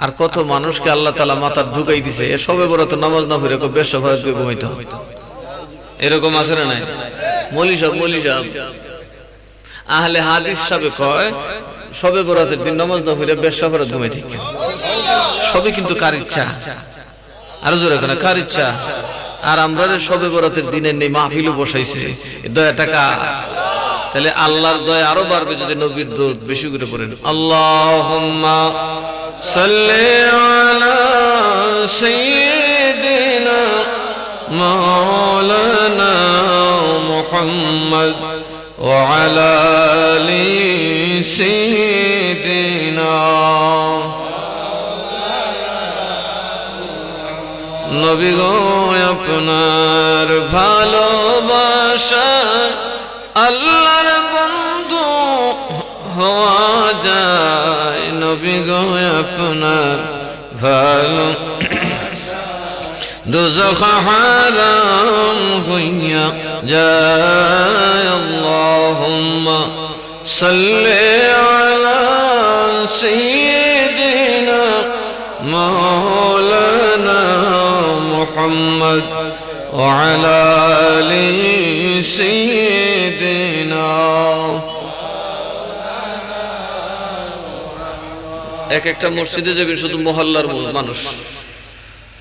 আর কত মানুষকে আল্লাহ তাআলা মাথার ঢুকাই দিছে, এ সবে বরাত নামাজ না পড়ে বেশ্যা ভয় ঘুমাইতে হবে, এরকম আছে না নাই? মৌলী সাহেব আহলে হাদিস সাহেব কয় সবে বরাতের দিন নামাজ না পড়ে বেশ্যা ভয় ঘুমাই ঠিক, সবই কিন্তু কার ইচ্ছা, আরো জোরে কেন কার ইচ্ছা। আর আমরা সবে বরাতের দিনের নেই মাহফিলও বসাইছে, দয়া টাকা, তাহলে আল্লাহর দয়া আরো বাড়বে যদি নবীর দরুদ বেশি করে পড়েন। আল্লাহুম্মা সাল্লি আলা সাইয়্যিদিনা মাওলানা মুহাম্মদ ওয়া আলা আলি সাইয়্যিদিনা। নবী গো আপনার ভালোবাসা আল্লাহর বন্ধু হওয়া যায়, নবী গো আপনার ভালো দোজখ হারাম হইয়া যায়। আল্লাহুম্মা সাল্লি আলা সাইয়্যিদিনা মাওলানা মুহাম্মদ ওয়া আলা আলি সাইয়্যিদিনা। এক একটা মসজিদে যাবে শুধু মহল্লার মানুষ,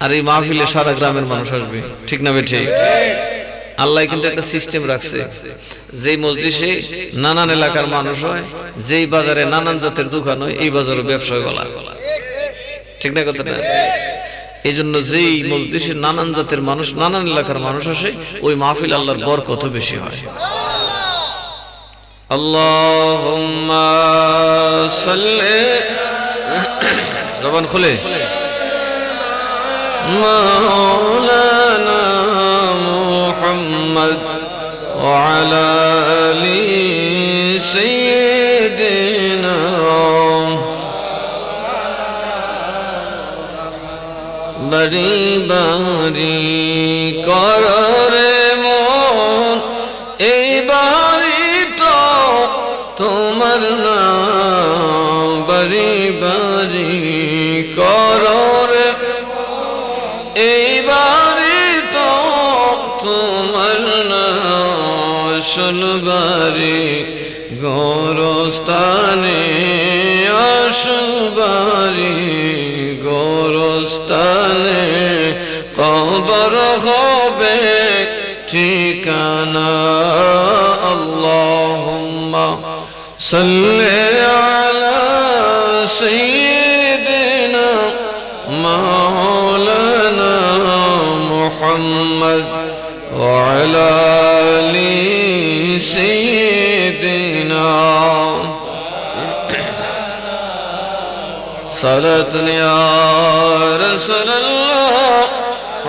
আর এই মাহফিলে সারা গ্রামের মানুষ আসবে, ঠিক না বেঠে? আল্লাহ কিন্তু একটা সিস্টেম রাখছে, যেই মজলিসে নানান এলাকার মানুষ হয়, যেই বাজারে নানান জাতের দোকান হয়, এই বাজারে ব্যবসা গলা, ঠিক না কথাটা? এই জন্য যেই মজলিসে নানান জাতের মানুষ নানান এলাকার মানুষ আসে, ওই মাহফিল আল্লাহর বরকত বেশি হয়। আল্লাহুম্মা সাল্লি, জবান খুলে, মাওলানা মুহাম্মদ ওয়া আলা আলি সাইয়্যিদিনা। বাড়ি বাড়ি করে মন, এই বাড়ি তো তোমার না, বাড়ি বাড়ি করে এই বাড়ি তো তোমার না, শুনবারি গোরস্তানে আসবারি গোরস্তানে, কবর হবে ঠিকানা। আল্লাহুম্মা সাল্লি আলা সাইয়্যিদিনা মাওলানা মুহাম্মদ ওয়া আলা আলি সাইয়্যিদিনা। সালাতুন ইয়া রাসূলুল্লাহ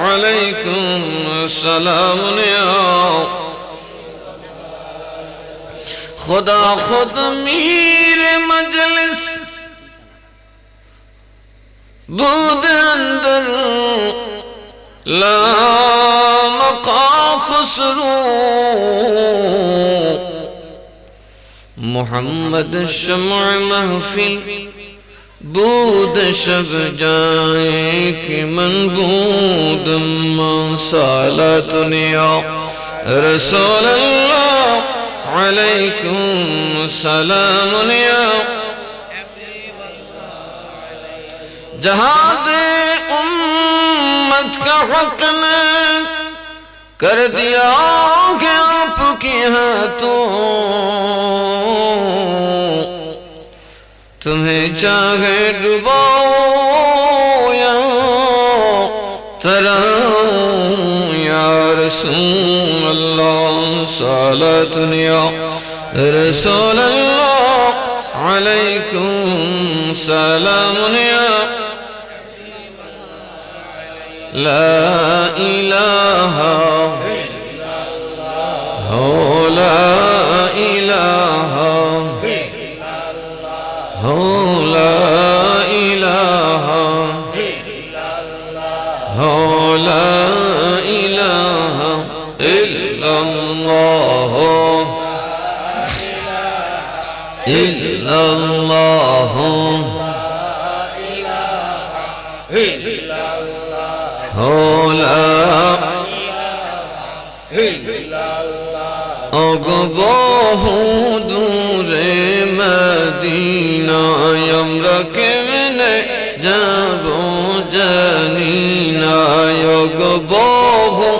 আলাইকুম সালামুন ইয়া खुदा खुद मीर मजलिस بود اندر لا مقا خسرو محمد شمع محفل بود شب جائے کہ من بود ما صلاتن یا رسول اللہ علیکم سلام یا جہاز امت کا حق نے کر دیا کہ آپ کی ہاتھوں تمہیں چاہے ڈباؤ یا تراؤ یا رسول اللہ صلاۃ یا رسول اللہ علیکم سلام یا لا الہ الا اللہ لا الہ لا الہ لا الہ الا اللہ الا اللہ ওগো বহু দূরে মদিনায় আমরা কেমনে যাব জানি না ওগো বহু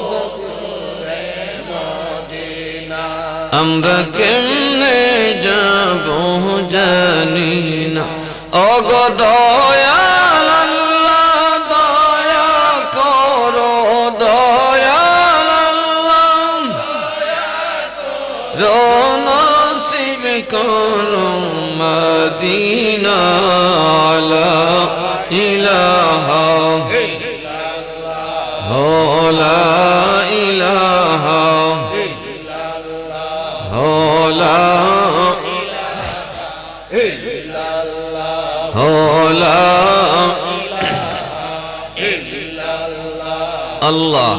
আমরা কেমনে যাব জানি না ওগো দয়াল আল্লাহ দয়া করো দয়াল আল্লাহ নসিব করো মদিনা লা ইলাহা লা ইলাহা লা আল্লাহ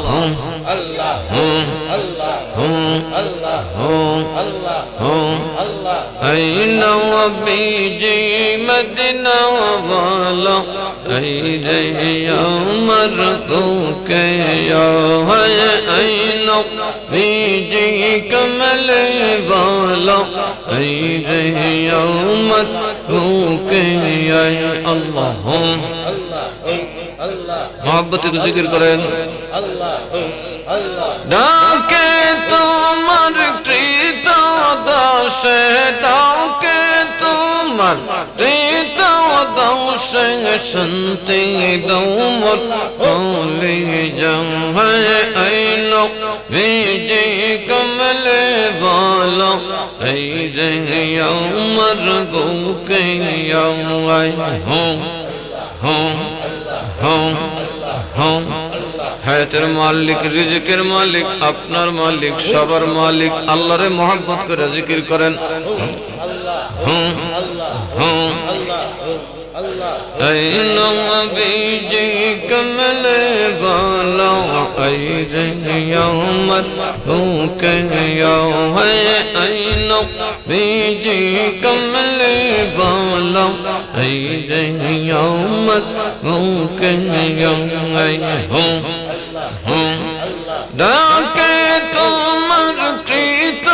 أين وبيجي مدينة وظلا أين يوم ركوك يا أين بيجي كمل ظلا أين يوم ركوك يا الله محبت ذکر کریں ডাকে তোমার কৃত দাসে ডাকে তোমার কৃত দাসে শান্তি দৌমত বলে যায় আইন বিজে কমলে বালা এই রে উমর বুকে আয় হুম হায়াতের মালিক রিজিকের মালিক আপনার মালিক সবার মালিক আল্লাহরে মোহাব্বত করে জিকির করেন أين بيجيك من بالا أين يوم الروك يوم أين بيجيك من بالا أين يوم الروك يوم ডাকে তোমার কৃত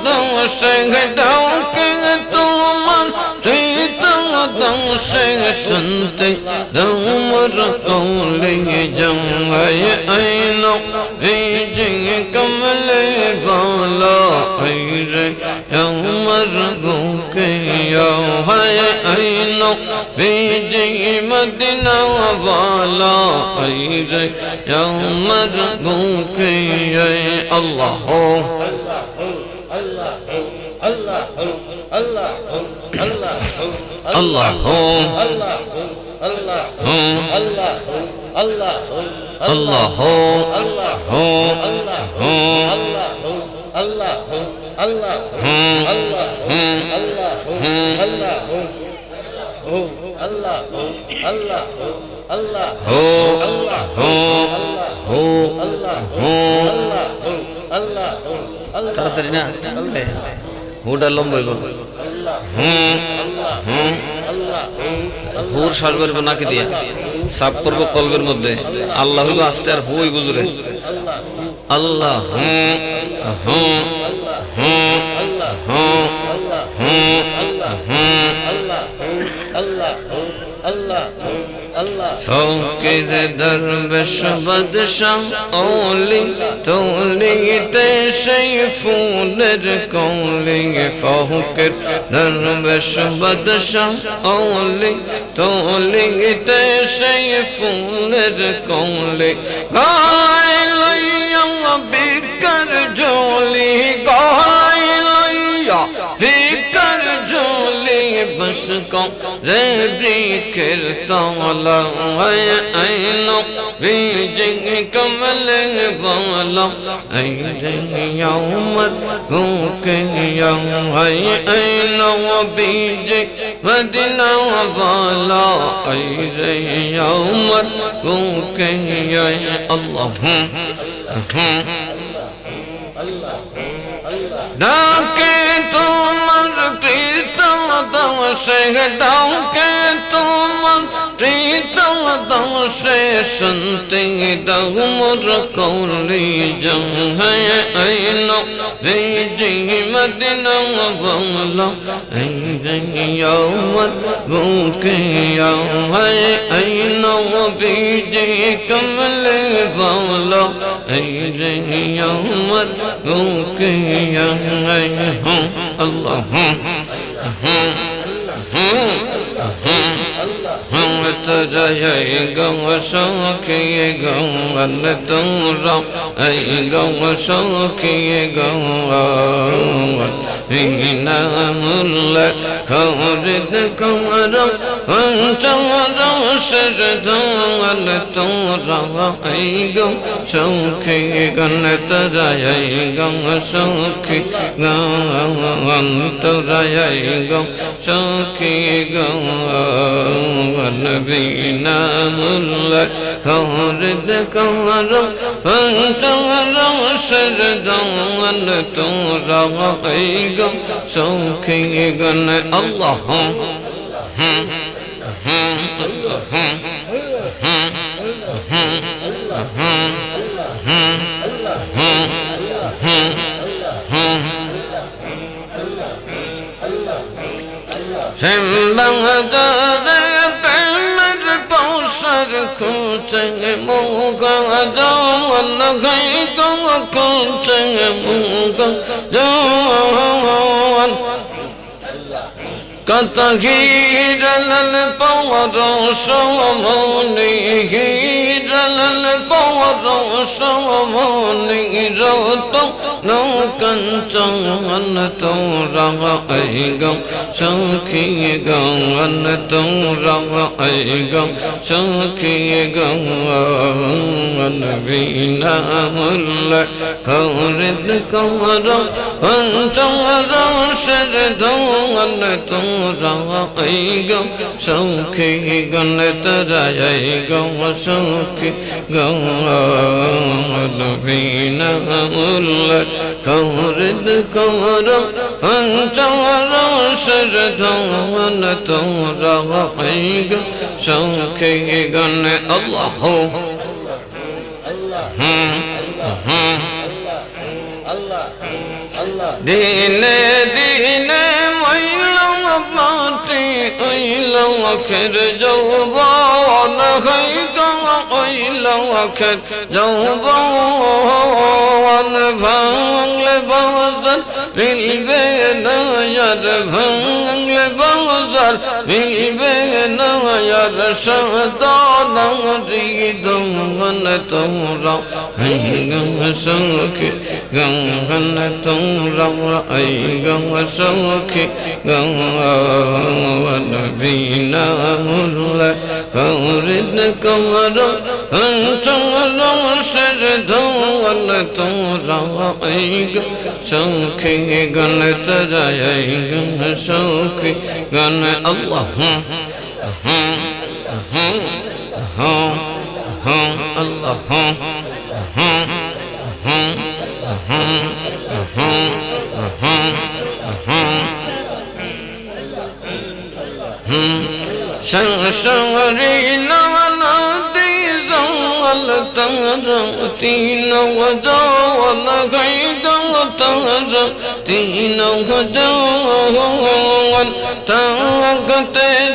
দোষে ডাকে তোমার কৃত দোষে শুনতে দৌমর কৌলে জঙ্গায় আইন ভিজে কমলে বালা আইরে উমর গুকে হায় আইন ভিজে মদিনা বালা আইরে উমর গুকে আল্লাহ Allah তাড়াতাড়ি না হুডা লম্বই গো হুর শ্বাস করবো নাকি দিয়া সাফ করবো কলবের মধ্যে আল্লাহ হইব আস্তে আর হুই বুঝুরে আল্লাহ ফকির দরবেশ বাদশাহ ওলি তোলিতে সেই ফুলের কৌলি ফকির দরবেশ বাদশাহ ওলি তোলিতে সেই ফুলের কৌলি গায় লইয়া বিকার ঝোলি গায় লইয়া বিকার ঝোলি বস কম রে বৃক্ষের তলা আইন বিজে কমলে বালা আইরে উমর গুকে আইন বিজে মদিনা বালা আইরে উমর গুকে আল্লাহ ডাকে তোমার কৃত দোষে ডাকে তোমার প্রীতম দোষে শুনতে দাও মোর কৌলি জঙ্গায় আইনো রেজি মদিনা বলো এই আমার বুকে আইনো বিজি কমলে বলো এই আমার বুকে আল্লাহ تجاي قوم شوكي قوم الدورة أي قوم شوكي قوم إنا ملا كوردكم رب وانت ورشد الدورة أي قوم شوكي قوم تجاي قوم شوكي قوم تجاي قوم شوكي قوم نبينا ملا كورد كورم فانت ورشد والتورا وقيقم شوكي قن الله Kucing muka jawan gai kong kucing muka jawan kata hidalal pawaro somoni hidalal pawaro somoni roto no kancan tora aigam sakhi gam tora aigam sakhi gam nabina mulla khawrid kamara antara shaddan tora aigam sakhi gan tara aigam sakhi gam nabina mulla khawrid kamara antara shaddan tora aigam sakhi gan Allah dine dine moyla mati oila wakir jawban khayda oila wakir jawban bhangle bazar bilbe na yar bhangle bazar bilbe na yar sadana ridum tora aigam sakhi gam tora aigam sakhi gam nabina mulla khawrid kamara antara shaddan tora aigam sakhi gan tara aigam sakhi gan Allah Allah شغرينا ونادي زوال تغرتين ودوال غيدا وتغرتين ودوال تغرتيني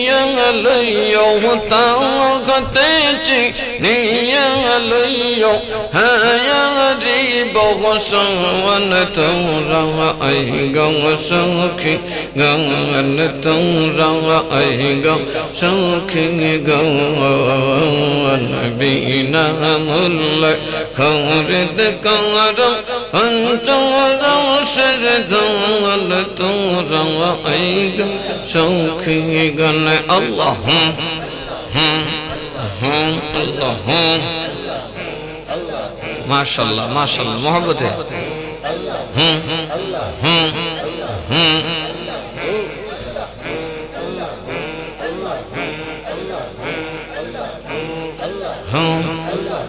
يا ليو تغرتيني يا ليو هيا ريب غصوان تورا أيغا وسوكي غان تورا أيغا سوكي غان نبينا ملا خورد كورا أنت ورشد والتورا أيغا سوكي غان الله الله माशाल्लाह माशाल्लाह मोहब्बत है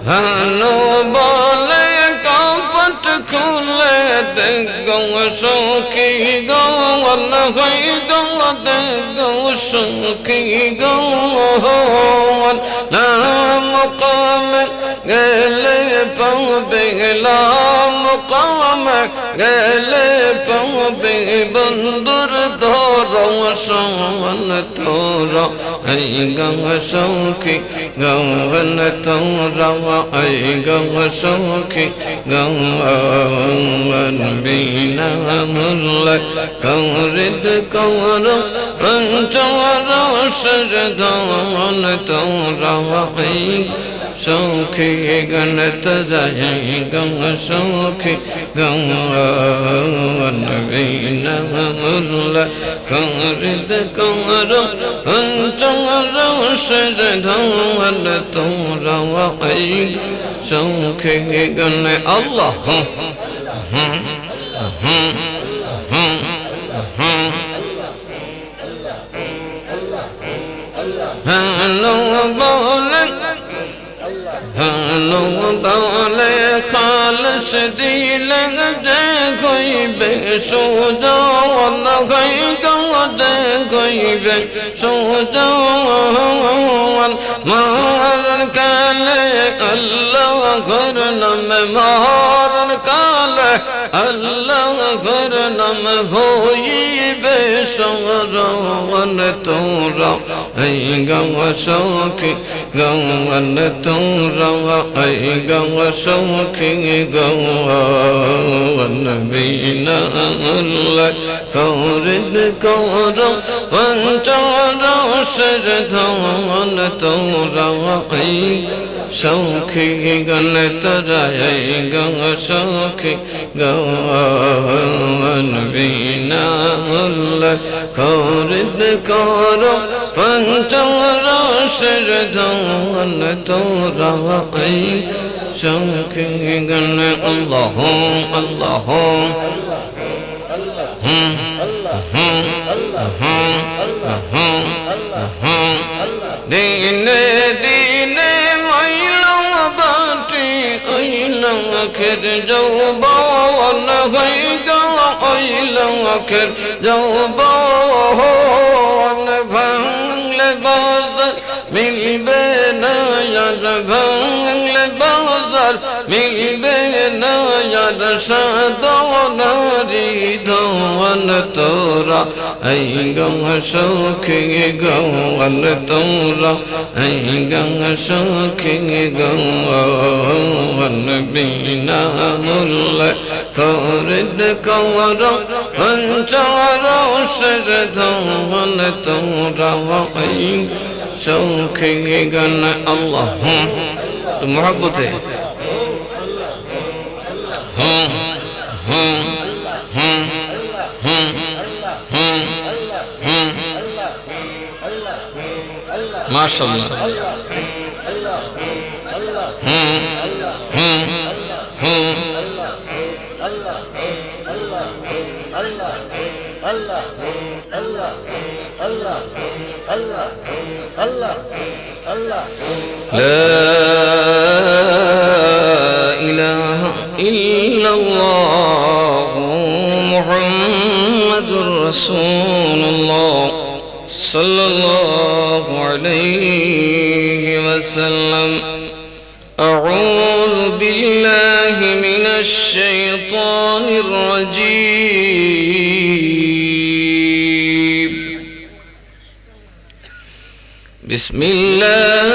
हनु बोले कपट खुले गौ सो की गौ দেখো সখী গো না মুকামে গেলে পাবে মুকামে গেলে পাবে বন্ধুর দর্শন তোরা এই গঙ্গা সখী গৌন তোরা এই গঙ্গা সখী গৌন বিনা মুল্লা কৌরিদ কৌর পঞ্চর সজদন তোরা এই সখী গণত যায় গঙ্গা সখী গৌন বিনা মুল্লা কৌরিদ কৌর পঞ্চর সজদন তোরা এই সখী গণ আল্লাহ হ্যালো বলে খালস দিলে দেখইবে সুজন দেখইবে সুজন মার কালে আল্লাহ ঘর নাম মার কালে আল্লাহ ঘর নাম হইবে সরণ তোরা এই গঙ্গা সখী গৌন তোরা এই গঙ্গা সখী গৌন বিনা মুল্লা কৌরিদ কৌর পঞ্চর সজদন তোরা এই সখী গণ তোরা এই গঙ্গা সখী গৌন বিনা মুল্লা কৌরিদ কৌর পঞ্চর সজদন তোরা এই সখী গণ আল্লাহ আল্লাহ দিনে দিনে মাইলা বাটি আইলা খের যৌবন হইগা আইলা খের যৌবন ভাঙলে বাজার মিলবে না ভাঙলে বাজার মিলবে না সাদনারি ধন তোরা এই গঙ্গা সখী গৌন তোরা এই গঙ্গা সখী গৌন বিনা মুল্লা কৌরিদ কৌর পঞ্চর সজদন তোরা এই সখী গণ আল্লাহ তো মোহব্বতে মাশাআল্লাহ لا إله إلا الله محمد رسول الله صلى الله عليه وسلم أعوذ بالله من الشيطان الرجيم بسم الله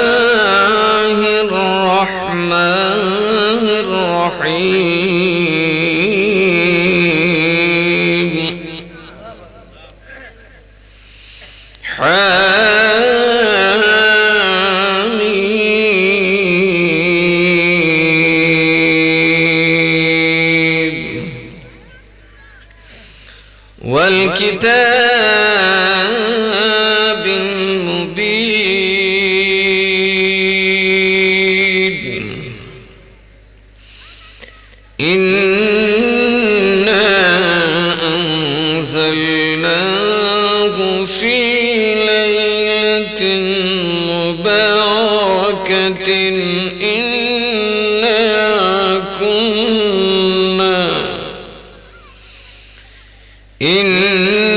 الرحمن الرحيم حميم والكتاب المبين إنا أنزلناه في ليلة مباركة إنا كنا إنا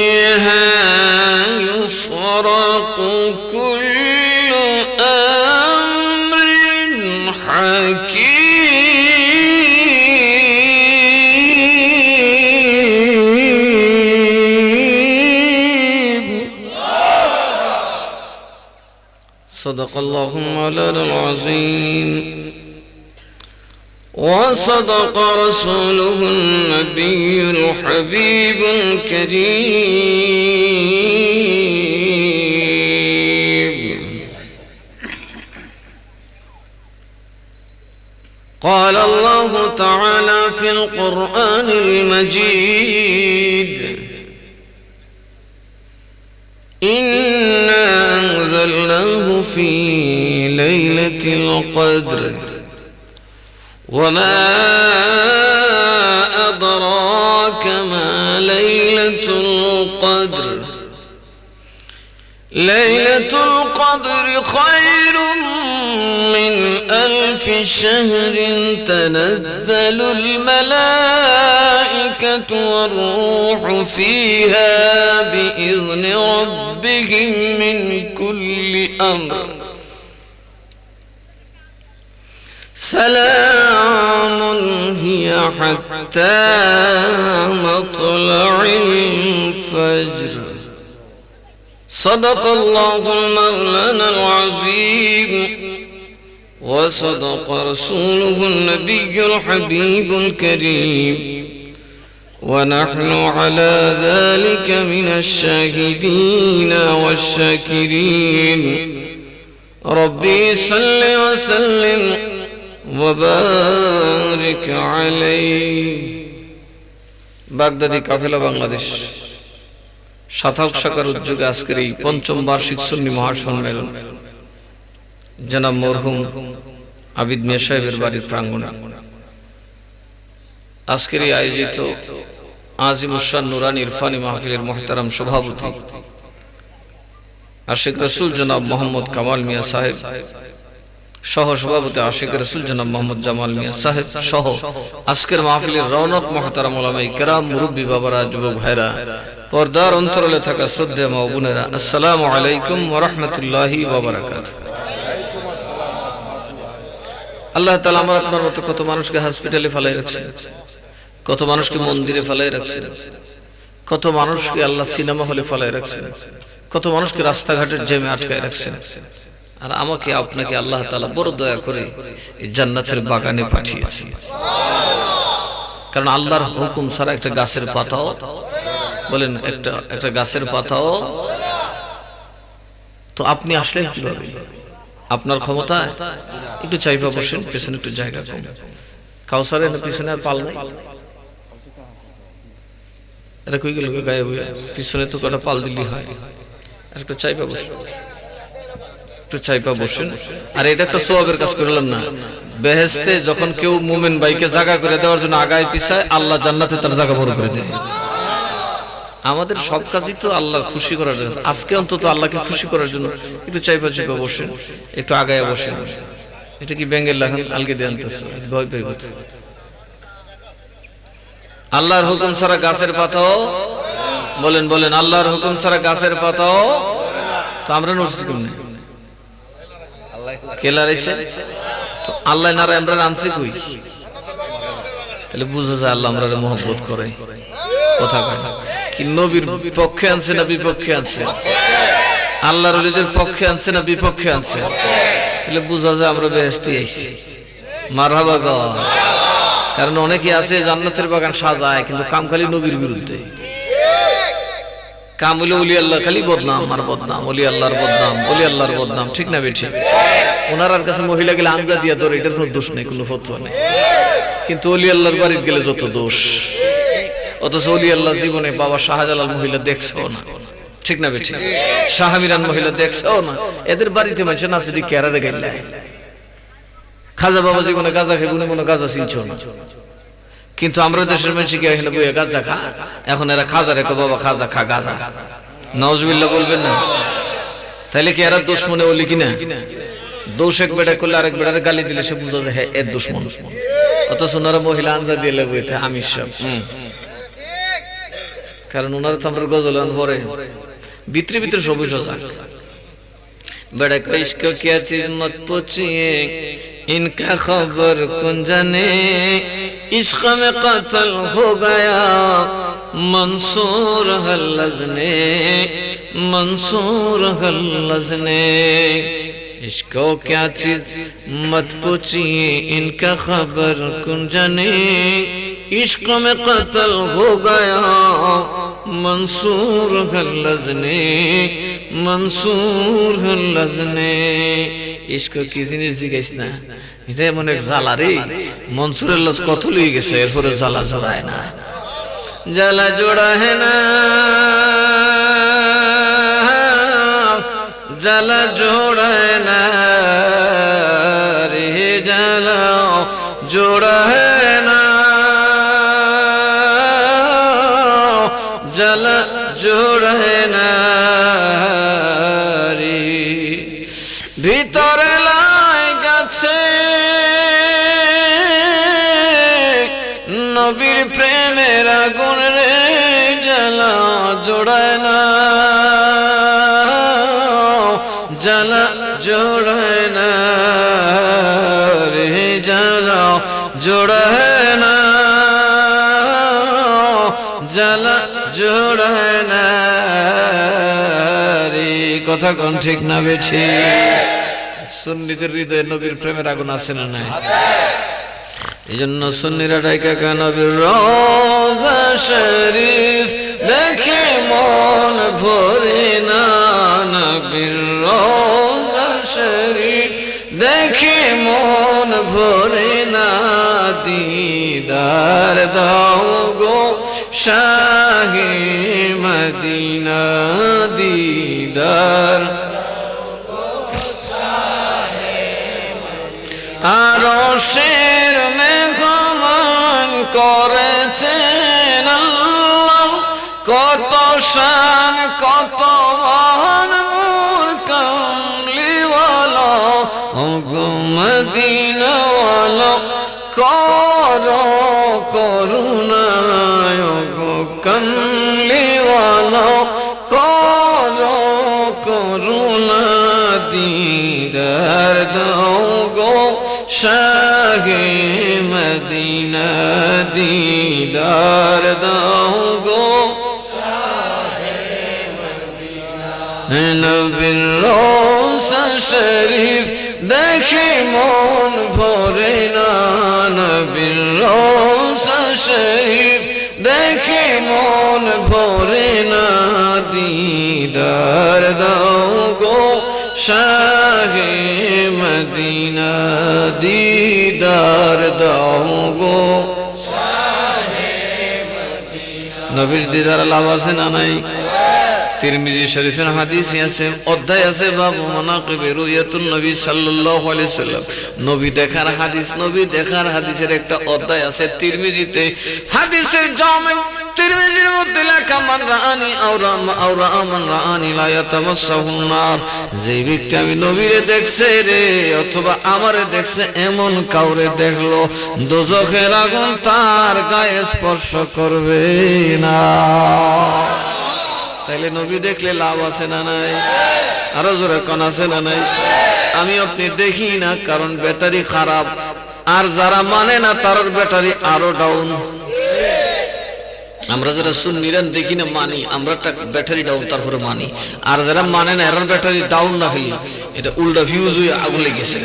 فيها يفرق كل أمر حكيم صدق الله مولانا العظيم وصدق رسوله النبي الحبيب الكريم قال الله تعالى في القرآن المجيد إنا أنزلناه في ليلة القدر وما أدراك ما ليلة القدر ليلة القدر خير من 1000 شهر تنزل الملائكة والروح فيها بإذن ربهم من كل أمر سلام هي حتى مطلع الفجر صدق الله مولانا العظيم وصدق رسوله النبي الحبيب الكريم ونحن على ذلك من الشاهدين والشاكرين ربي صل وسلم وبارك عليه বাগদাদি কাফেলা বাংলাদেশ সাধক শাখার উদ্যোগে আজকের এই পঞ্চম বার্ষিক সুন্নি মহাসম্মেলন জনাব মরহুম আবিদ মিয়া সাহেবের বাড়ির প্রাঙ্গণে আজকের এই আয়োজিত আজিমুশান নুরানি ইরফানি মাহফিলের মুহতারাম সভাপতি আশিক রাসূল জনাব মোহাম্মদ কামাল মিয়া সাহেব সহ সভাপতি আশিক রাসূল জনাব মোহাম্মদ জামাল মিয়া সাহেব সহ আজকের মাহফিলের রৌনক মুহতারাম উলামায়ে কেরাম মুরব্বী বাবারা যুবক ভাইরা পর্দার অন্তরালে থাকা শ্রদ্ধেয় মা ও বোনেরা আসসালামু আলাইকুম ওয়া রাহমাতুল্লাহি ওয়া বারাকাতুহু। আল্লাহ তাআলা আমার আপনার মতো কত মানুষকে হসপিটালে ফেলাই রাখছেন, কত মানুষকে মন্দিরে ফেলাই রাখছেন, কত মানুষকে আল্লাহ সিনেমা হলে ফেলাই রাখছেন, কত মানুষকে রাস্তাঘাটের জ্যামে আটকায় রাখছেন, আর আমাকে আপনাকে আল্লাহ তাআলা বড় দয়া করে এই জান্নাতের বাগানে পাঠিয়েছেন। কারণ আল্লাহর হুকুম ছাড়া একটা গাছের পাতাও বলেন একটা গাছের পাতাও তো আপনি আসলেন কিভাবে? আপনার ক্ষমতায় একটু চাইবা বসেন, পেছনে একটু জায়গা কম, কাউসারের পিছনে আর পাল নাই, এটা কই গেল গায়ে বইয়া, পিছনে তো কটা পাল দিলি হয়, আর একটু চাইবা বসেন, একটু চাইবা বসেন। আর এটা একটা সওয়াবের কাজ করলাম না, বেহেশতে যখন কেউ মুমিন ভাইকে জায়গা করে দেওয়ার জন্য আগায় পিছায়, আল্লাহ জান্নাতে তার জায়গা বড় করে দেয়। আমাদের সব কাজই তো আল্লাহর খুশি করার জন্য, আজকে অন্তত আল্লাহকে খুশি করার জন্য একটু চাইবা চাইবা বসেন, একটু আগায় বসেন। এটা কি ব্যাঙ্গের লাগান আলগে দিয়ে আনতেছে, ভয় পেয়ে গেছে। আল্লাহর হুকুম ছাড়া গাছের পাতাও বলেন বলেন আল্লাহর হুকুম ছাড়া গাছের পাতাও তো আমরা নড়ছি কেমনে? কেলা রয়েছে তো আল্লাহ নারা আমরা নামছি কই? তাহলে বুঝা যায় আল্লাহ আমরা মহব্বত করে। কথা কয় কি নবীর পক্ষে আনছে না বিপক্ষে আনছে? আল্লাহর ওলিদের পক্ষে আনছে না বিপক্ষে আনছে? তাহলে বুঝা যায় আমরা বেহেশতে আইছি। মারহাবা গো। কারণ অনেকে আছে জান্নাতের বাগান সাজায় কিন্তু কাম খালি নবীর বিরুদ্ধে, কাম হলো ওলি আল্লাহ খালি বদনাম আর বদনাম, ওলি আল্লাহর বদনাম, ওলি আল্লাহর বদনাম, ঠিক না বেঠি? ওনার কাছে মহিলা গেলে আঞ্জা দিয়া ধরে, এটার কোনো দোষ নেই, কোনো ফতোয়া নেই। কিন্তু ওলি আল্লাহর বাড়িতে গেলে যত দোষ। অথচ ওলি আল্লাহ জীবনে বাবা শাহজালাল মহিলা দেখছো না, ঠিক না বেঠি? শাহমিরান মহিলা দেখছো না, এদের বাড়িতে মানুষ নাচে দিয়ে কেরারে গাইলে। খাজা বাবা জীবনে গাঁজা খেয়ে গুনে মনে গাঁজা চিনছ না, কিন্তু আমরা দেশের মানুষ কি এখানে বইয়ে গাঁজা খা, এখন এরা খাজা রেখো বাবা খাজা খা গাঁজা, নাউজুবিল্লাহ বলবেন না? তাইলে কি এরা দুশ্মনে বলি কিনা? দোষ এক বেটা করলে আরেক বেটার গালি দিলে সে বুঝা যায় হ্যাঁ এর দুশ্মন, অথচ ওনারা মহিলা আনজা দিয়ে বইতে আমির সব, কারণ ওনারা তো আমরা গজল পরে ভিতরে ভিতরে সবুজ সজা। बड़ा को इश्क क्या चीज मत पूछिए, इनका खबर कौन जाने, इश्क में कत्ल हो गया मंसूर हल्लज ने, मंसूर हल्लज ने। इश्क क्या चीज मत पूछिए, इनका खबर कौन जाने, इश्क में कत्ल हो गया मंसूर हल्लज ने, मंसूर हल्लज ने। इश्क की জিনিস জিজ্ঞেস না, এটা এমন এক জ্বালা রে, মনসুরের লজ কত লই গেছে এরপরে জ্বালা জড়ায় না, জ্বালা জোড়া है না, জ্বালা জোড়ায় না রে, জ্বালা জোড়া है না, জ্বালা জোড়ায় না রে। ভিতরে লাই গেছে নবীর প্রেমের আগুন রে, জ্বালা জোড়ায় না, জ্বালা জোড়ায় না রে, জ্বালা জোড়ায় না, জ্বালা জোড়ায় না রে। কথা কোন ঠিক না বেঠি? সুন্নিদের হৃদয়ে নবীর প্রেমের আগুন আছে না নাই? এই জন্য সুন্নিরা ডাইকা কেন নবীর রওজা শরীফ দেখে মন ভরে না, নবীর রওজা শরীফ দেখে মন ভরে না, দিদার দাও গো শাহে মদিনা, দিদার আরশের মেহমান করেছেন আল্লাহ, কত শান কত মান মোর কামলিওয়ালা, ও গো মদিনাওয়ালা করো করুণা, ও গো কামলিওয়ালা করো করুণা, দিদার দাও গো শাহে মদিনা, দিদার দাও গো শাহে মদিনা। নবীর রওজা শরীফ দেখে মন ভরে না, নবীর রওজা শরীফ দেখে মন ভরে না, দিদার দাও গো শাহে মদিনা, দিদার দাও গো শাহে মদিনা। নবীর দিদার লাভ আছে না নাই? তিরমিজি শরীফের হাদিসে আছে, অধ্যায় আছে বাবু মানাকিবে রুয়াতুন নবী সাল্লাল্লাহু আলাইহি সাল্লাম, নবী দেখার হাদিস, নবী দেখার হাদিসের একটা অধ্যায় আছে তিরমিজিতে, হাদিসের জামে তিরমিজির মধ্যে লেখা মান রাআনি আওরা মান রাআনি লা ইয়াতামাসসাহু নার, যে ব্যক্তি আমি নবীরে দেখছে রে অথবা আমারে দেখছে এমন কাউরে দেখলো, দোজখের আগুন তার গায়ে স্পর্শ করবে না। তাইলে নবী দেখলে লাভ আছে না নাই? আরো জোরে কোন আছে না নাই? আমি আপনি দেখি না কারণ ব্যাটারি খারাপ, আর যারা মানে না তার ব্যাটারি আরো ডাউন। আমরা যারা সুন্নিরান দেখি না মানি, আমরা ব্যাটারি ডাউন তারপরে মানি, আর যারা মানে না এর ব্যাটারি ডাউন না হলে এটা উল্টা ফিউজ হয়ে আগুন লেগে গেছে,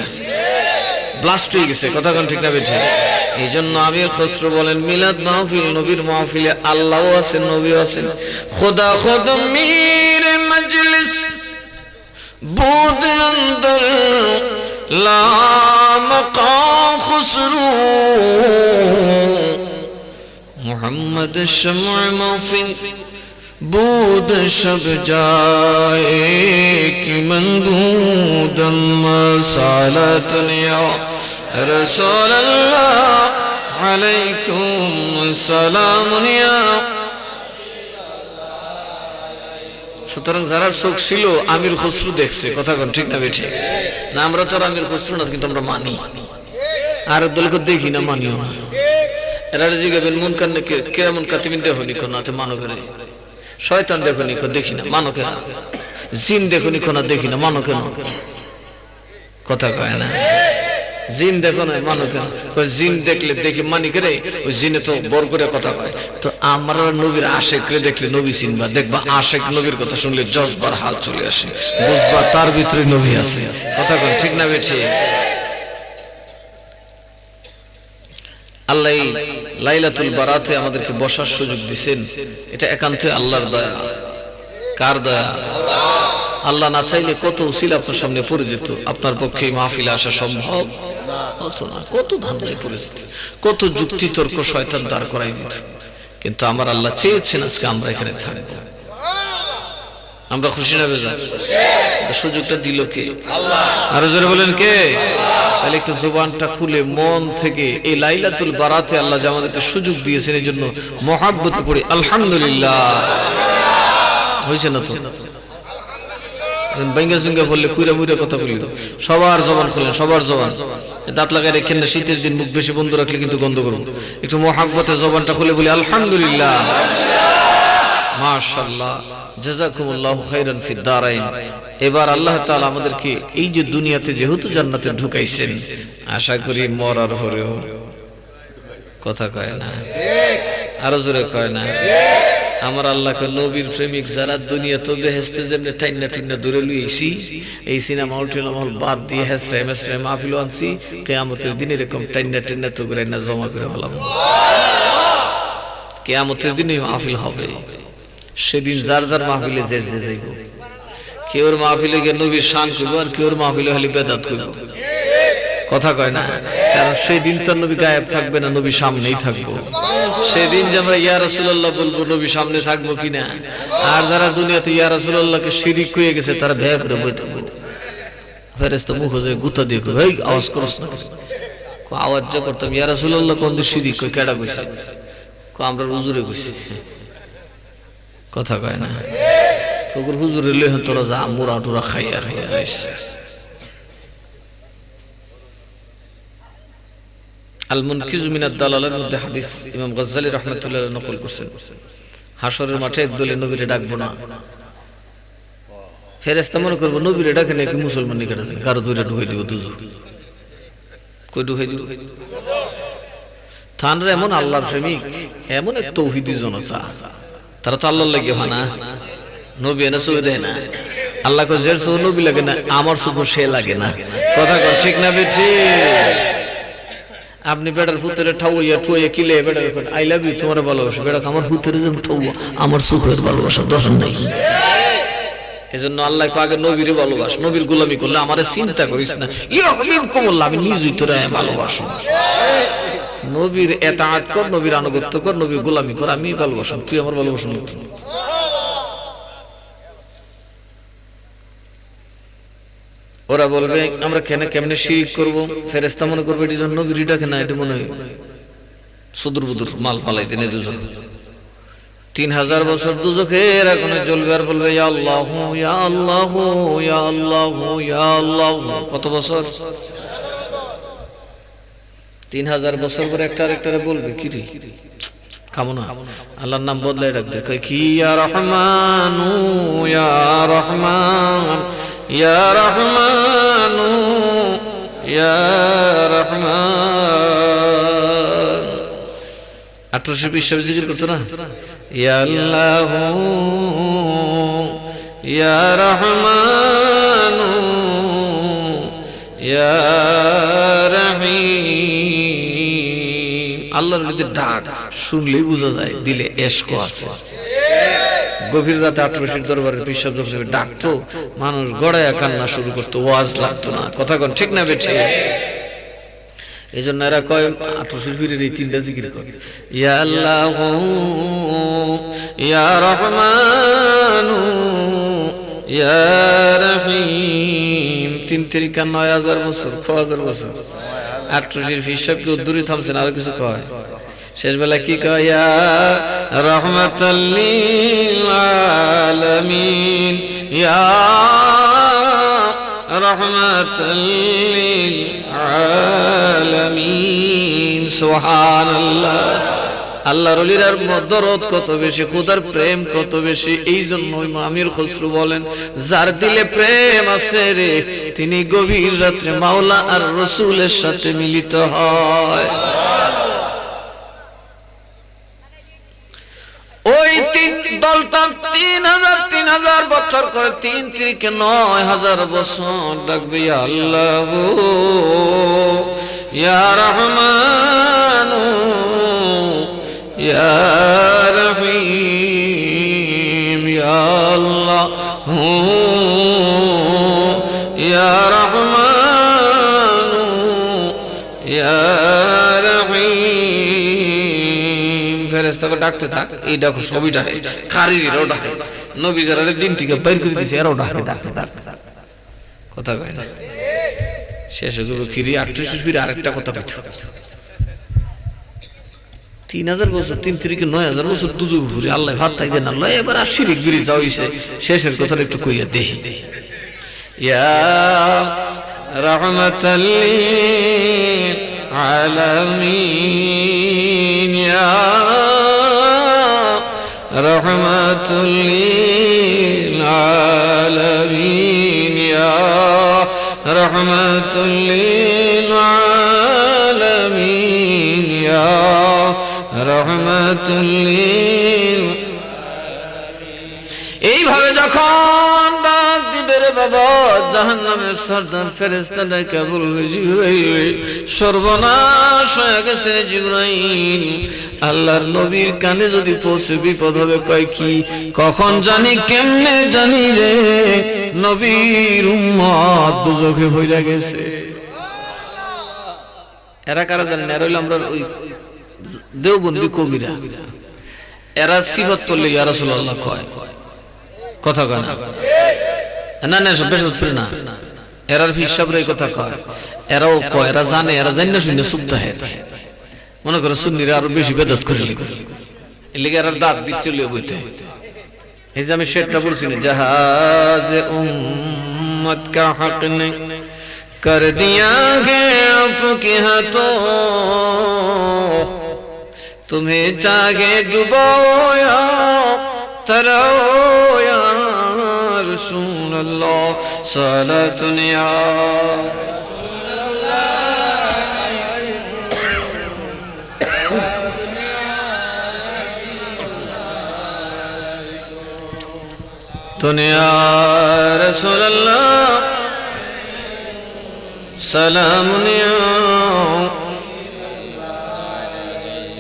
ব্লাস্ট হয়ে গেছে। কথা কোন ঠিক না বেঠে? এই জন্য আমির খসরু বলেন মিলাদ মাহফিল, নবীর মাহফিলে আল্লাহও আছেন নবীও আছেন। খোদা খুদ মীর মজলিস বুদ অন্দর লা মকা খুসরু, মোহাম্মদ শমع মাহফিল بود شب جائے کہ منبود مسالت یا رسول اللہ আলাইকুম সালাম ইয়া। সুতরাং যারা চোখ ছিল আমির খসরু দেখছে, কথা কোন ঠিক না বেঠিক? না আমরা তো আমির খসরু না, কিন্তু আমরা মানি। আর দলকে দেখি না, মানিও না। এরা জিগাবেন মন কান্নে কেমন কাতিমিন দেখো নিখো না, মানো করে। শয়তান দেখো নিখো, দেখি না, মানো কেন? জিন দেখো নিখো না, দেখি না, মানো কেন? কথা কয় না। জিন দেখো না, মানো কেন? জিন দেখলে দেখি মানি করে, ওই জিনে তো বর করে কথা কয়। তো আমরা নবীর আশেকরে দেখলে নবী চিনবা, দেখবা আশেক নবীর কথা শুনলে জজবার হাল চলে আসে, বুঝবা তার ভিতরে নবী আছে। কথা কয় ঠিক না বেঠিক? আল্লাহ লাইলাতুল বারাতে আমাদেরকে বসার সুযোগ দিবেন, এটা একান্তই আল্লাহর দয়া। কার দয়া? আল্লাহ না চাইলে কত উসিলা আপনার সামনে পড়ে যেত, আপনার পক্ষে মাহফিলে আসা সম্ভব হতো না। কত ধান্দায় পড়ে যেত, কত যুক্তি তর্ক শয়তান দাঁড় করাই দিত। কিন্তু আমার আল্লাহ চেয়েছেন আজকে আমরা এখানে থাকবো। আমরা খুশি না বেজার? সুযোগটা দিল কে? আল্লাহ। আরো জোরে বলেন কে? তাহলে একটু জবানটা খুলে মন থেকে এই লাইলাতুল বারাতে আল্লাহ যে আমাদেরকে সুযোগ দিয়েছেন, এই জন্য মহাব্বতে পড়ি আলহামদুলিল্লাহ। হয়েছে না তো? বাইঙ্গা সুঙ্গা বললে কুইরা মুইরা কথা বলি, সবার জবান খুলেন, সবার জবান। দাঁত লাগাই রেখেন না, শীতের দিন মুখ বেশি বন্ধ রাখলে কিন্তু গন্ধ করুন। একটু মহাব্বতে জবানটা খুলে বলি আলহামদুলিল্লাহ, মাশাআল্লাহ, জাযাকুমুল্লাহু খাইরান ফিদ দারাইন। এবার আল্লাহ তাআলা আমাদেরকে এই যে দুনিয়াতে যেহেতু জান্নাতে ঢুকাইছেন, আশা করি মরার পরেও, কথা কয় না, আরো জোরে কয় না, আমার আল্লাহকে নবীর প্রেমিক যারা দুনিয়া তো বেহেশতে যেমনি টাইনা টাইনা দূরে লইছি, এই সিনেমা হল টিনেমা হল বাদ দিয়ে হেসরে মেসরে মাহফিল আনছি, কিয়ামতের দিন এরকম টাইনা টাইনা তো করে না জমা করে হলাম। কিয়ামতের দিনে মাহফিল হবে, সেদিন যার যার মাহফিলে যে যে যাইব, কেউর মাহফিলে গিয়ে নবীর শান করব, আর কেউর মাহফিলে হলে বেদাত করব। কথা কয় না? কারণ সেই দিন তো নবী গায়েব থাকবে না, নবী সামনেই থাকবো। সেদিন যে আমরা ইয়া রাসূলুল্লাহ বলবো, নবী সামনে থাকবো কিনা? আর যারা দুনিয়াতে ইয়া রাসূলুল্লাহকে শিরিক হয়ে গেছে, তারা ভয় করে বইতে বইতে ফেরেশতা মুখ হয়ে গুতা দিয়ে কই, এই আওয়াজ করছ না। আওয়াজ যা করতাম, ইয়া রাসূলুল্লাহ কোন দিন শিরিক কই কেডা কইছে? আমরা হুজুরে কইছি। কথা কয় না? তোর হুজুরে লইহন তোরা যা মুরা টুরা খাইয়া খাইয়া যাইস। আল মুনকিজু মিনাদ দালালের মধ্যে হাদিস ইমাম গজ্জালী রাহমাতুল্লাহ আলাইহি নকল করেছেন, হাশরের মাঠে একদলে নবীরে ডাকবো না, ফেরেশতা মনে করবো নবীরে ডাকে নাকি মুসলমান নিকট আছে, কারো ধরে ঢুকাই দিব দুজো। কই ঢুকাই দিব? থানরে এমন আল্লাহর প্রেমিক, এমন এক তৌহিদি জনতা, তারা তো আল্লাহর লাগে হয় না, নবী এনে সই দেয় না। আল্লাহ কয় যে সই নবী লাগে না, আমার সুখ সে লাগে না। কথা কর ঠিক না বেঠি? আপনি বেড়ার পুত্রে ঠাউইয়া ঠুইয়া কিলে বেড়ার আই লাভ ইউ, তোমার ভালোবাসা, বেড়া আমার পুত্রে যেমন ঠাউয়া, আমার সুখের ভালোবাসা দরকার নাই। এজন্য আল্লাহ আগে নবীরে ভালোবাস, নবীর গোলামি করলে আমারে চিন্তা করিস না, আমি নিজেই তোরা ভালোবাসো। নবীর এতাআত কর, নবীর আনুগত্য কর, নবীর গোলামি কর, আমি ভালোবাসি, তুই আমার ভালোবাসা না। ওরা বলবে আমরা কেমনে শিরক করব, ফেরেশতা মনে করবে এটি জন্য নবীর ডাকে না, এটা মনে হয় সুদূর বুদুর মাল ফালাই দেন দুজন। 3000 বছর দুজখের আগুনে জ্বলবে, আর বলবে ইয়া আল্লাহ ইয়া আল্লাহ ইয়া আল্লাহ ইয়া আল্লাহ। কত বছর? 3000 বছর পরে একটা আরেকটারে বলবে কি রে খাবো না, আল্লাহর নাম বদলাই রাখবে, কই কি ইয়া রহমানু ইয়া রহমান ইয়া রহমানু ইয়া রহমান। 1820 সালে জিকির করতো না, ইয়া আল্লাহ ইয়া রহমানু ইয়া রহিম। আল্লাহর ভিতরে ডাক শুনলেই বোঝা যায় দিলে এশক আছে। গভীর রাতে 1800 দরবারের পিসাব যখন ডাকতো, মানুষ গড়াইয়া কান্না শুরু করতো, ওয়াজ লাগতো না। কথা কোন ঠিক না বেঠে? এই জন্য এরা কয় 1800 পীরের এই তিনটা জিকির করে, ইয়া আল্লাহ ইয়া রহমানু ইয়া রহিম। 3 তরিকা 9000 বছর 6000 বছর আট্রসির হিসাবকে উদ্দুরি থামছেন, আরো কিছু কয় শেষ বেলা কি কয়, ইয়া রাহমাতাল লিল আলামিন, ইয়া রাহমাতাল লিল আলামিন। সুবহানাল্লাহ। আল্লাহর ওলির দরদ কত বেশি, খোদার প্রেম কত বেশি। এই জন্য আমির খসরু বলেন, যার দিলে প্রেম আছে রে, তিনি গভীর রাত্রে মাওলা আর রাসূলের সাথে মিলিত হয়। ওই তিন দলটা ৩০০০ বছর করে, ৩ × ৯,০০০ বছর ডাকবে, ইয়া আল্লাহ ইয়া রহমান ইয়া রহিম, ইয়া আল্লাহ ইয়া রহমান ইয়া রহিম। ফেরেশতাকে ডাকতে থাক, এই ডাকো সবই ডাকে, খারিজিরাও ডাকে, নবী যারা দিন থেকে বাইর করে দিয়েছে এরাও ডাকে, ডাকতে থাক। কথা কয় না শেষ হয়ে যাবে খিরি। ৩৮ ফিরে আরেকটা কথা কইতো, ৩০০০ বছর, ৩ × ৯,০০০ বছর দুজুর ঘুরে আল্লাহ ভাত থাকতেন। আল্লাহ এবার আর শিরিক গিরি যাও, শেষের কথাটা একটু কইয়া দেখি। ইয়া রাহমাতাল লিল আলামিন, ইয়া রাহমাতুল লিল আলামিন, ইয়া রাহমাতুল লিল আলামিন, ইয়া রাহমাতুল লিল। এইভাবে যখন ডাক দিবে রে বাবা, জাহান্নামের সর্দার ফেরেশতারা কেবল জিবরাইল, সর্বনাশ হয়ে গেছে জিবরাইল। আল্লাহর নবীর কানে যদি পৌঁছে বিপদ হবে, কয় কি কখন জানি, কেমনে জানি রে, নবীর উম্মত দুজকে হইয়া গেছে। এরা কারা জানেন? এরা হইল আমরা ওই দেওবন্দি কবিরা। এরা সিফাত করলে ইয়া রাসূলুল্লাহ কয়, কথা কয় না, না না বেশ হচ্ছে না। এরার হিসাব রে কথা কয়, এরাও কয়, এরা জানে, এরা জানি শুনে চুপ থাকে। মনে করে সুন্নিরা আরো বেশি বেদাত করে এলিগে এরার দাঁত বিচলে বইতে। এই যে আমি শেরটা বলছি না, জাহাজে উম্মত কা হক নে कर दिया गया आपके हाथों, तुम्हें चाहे डुबोया तरोया रसूल अल्लाह सलातुन या दुनिया रसूल अल्लाह সালামুনিয়া।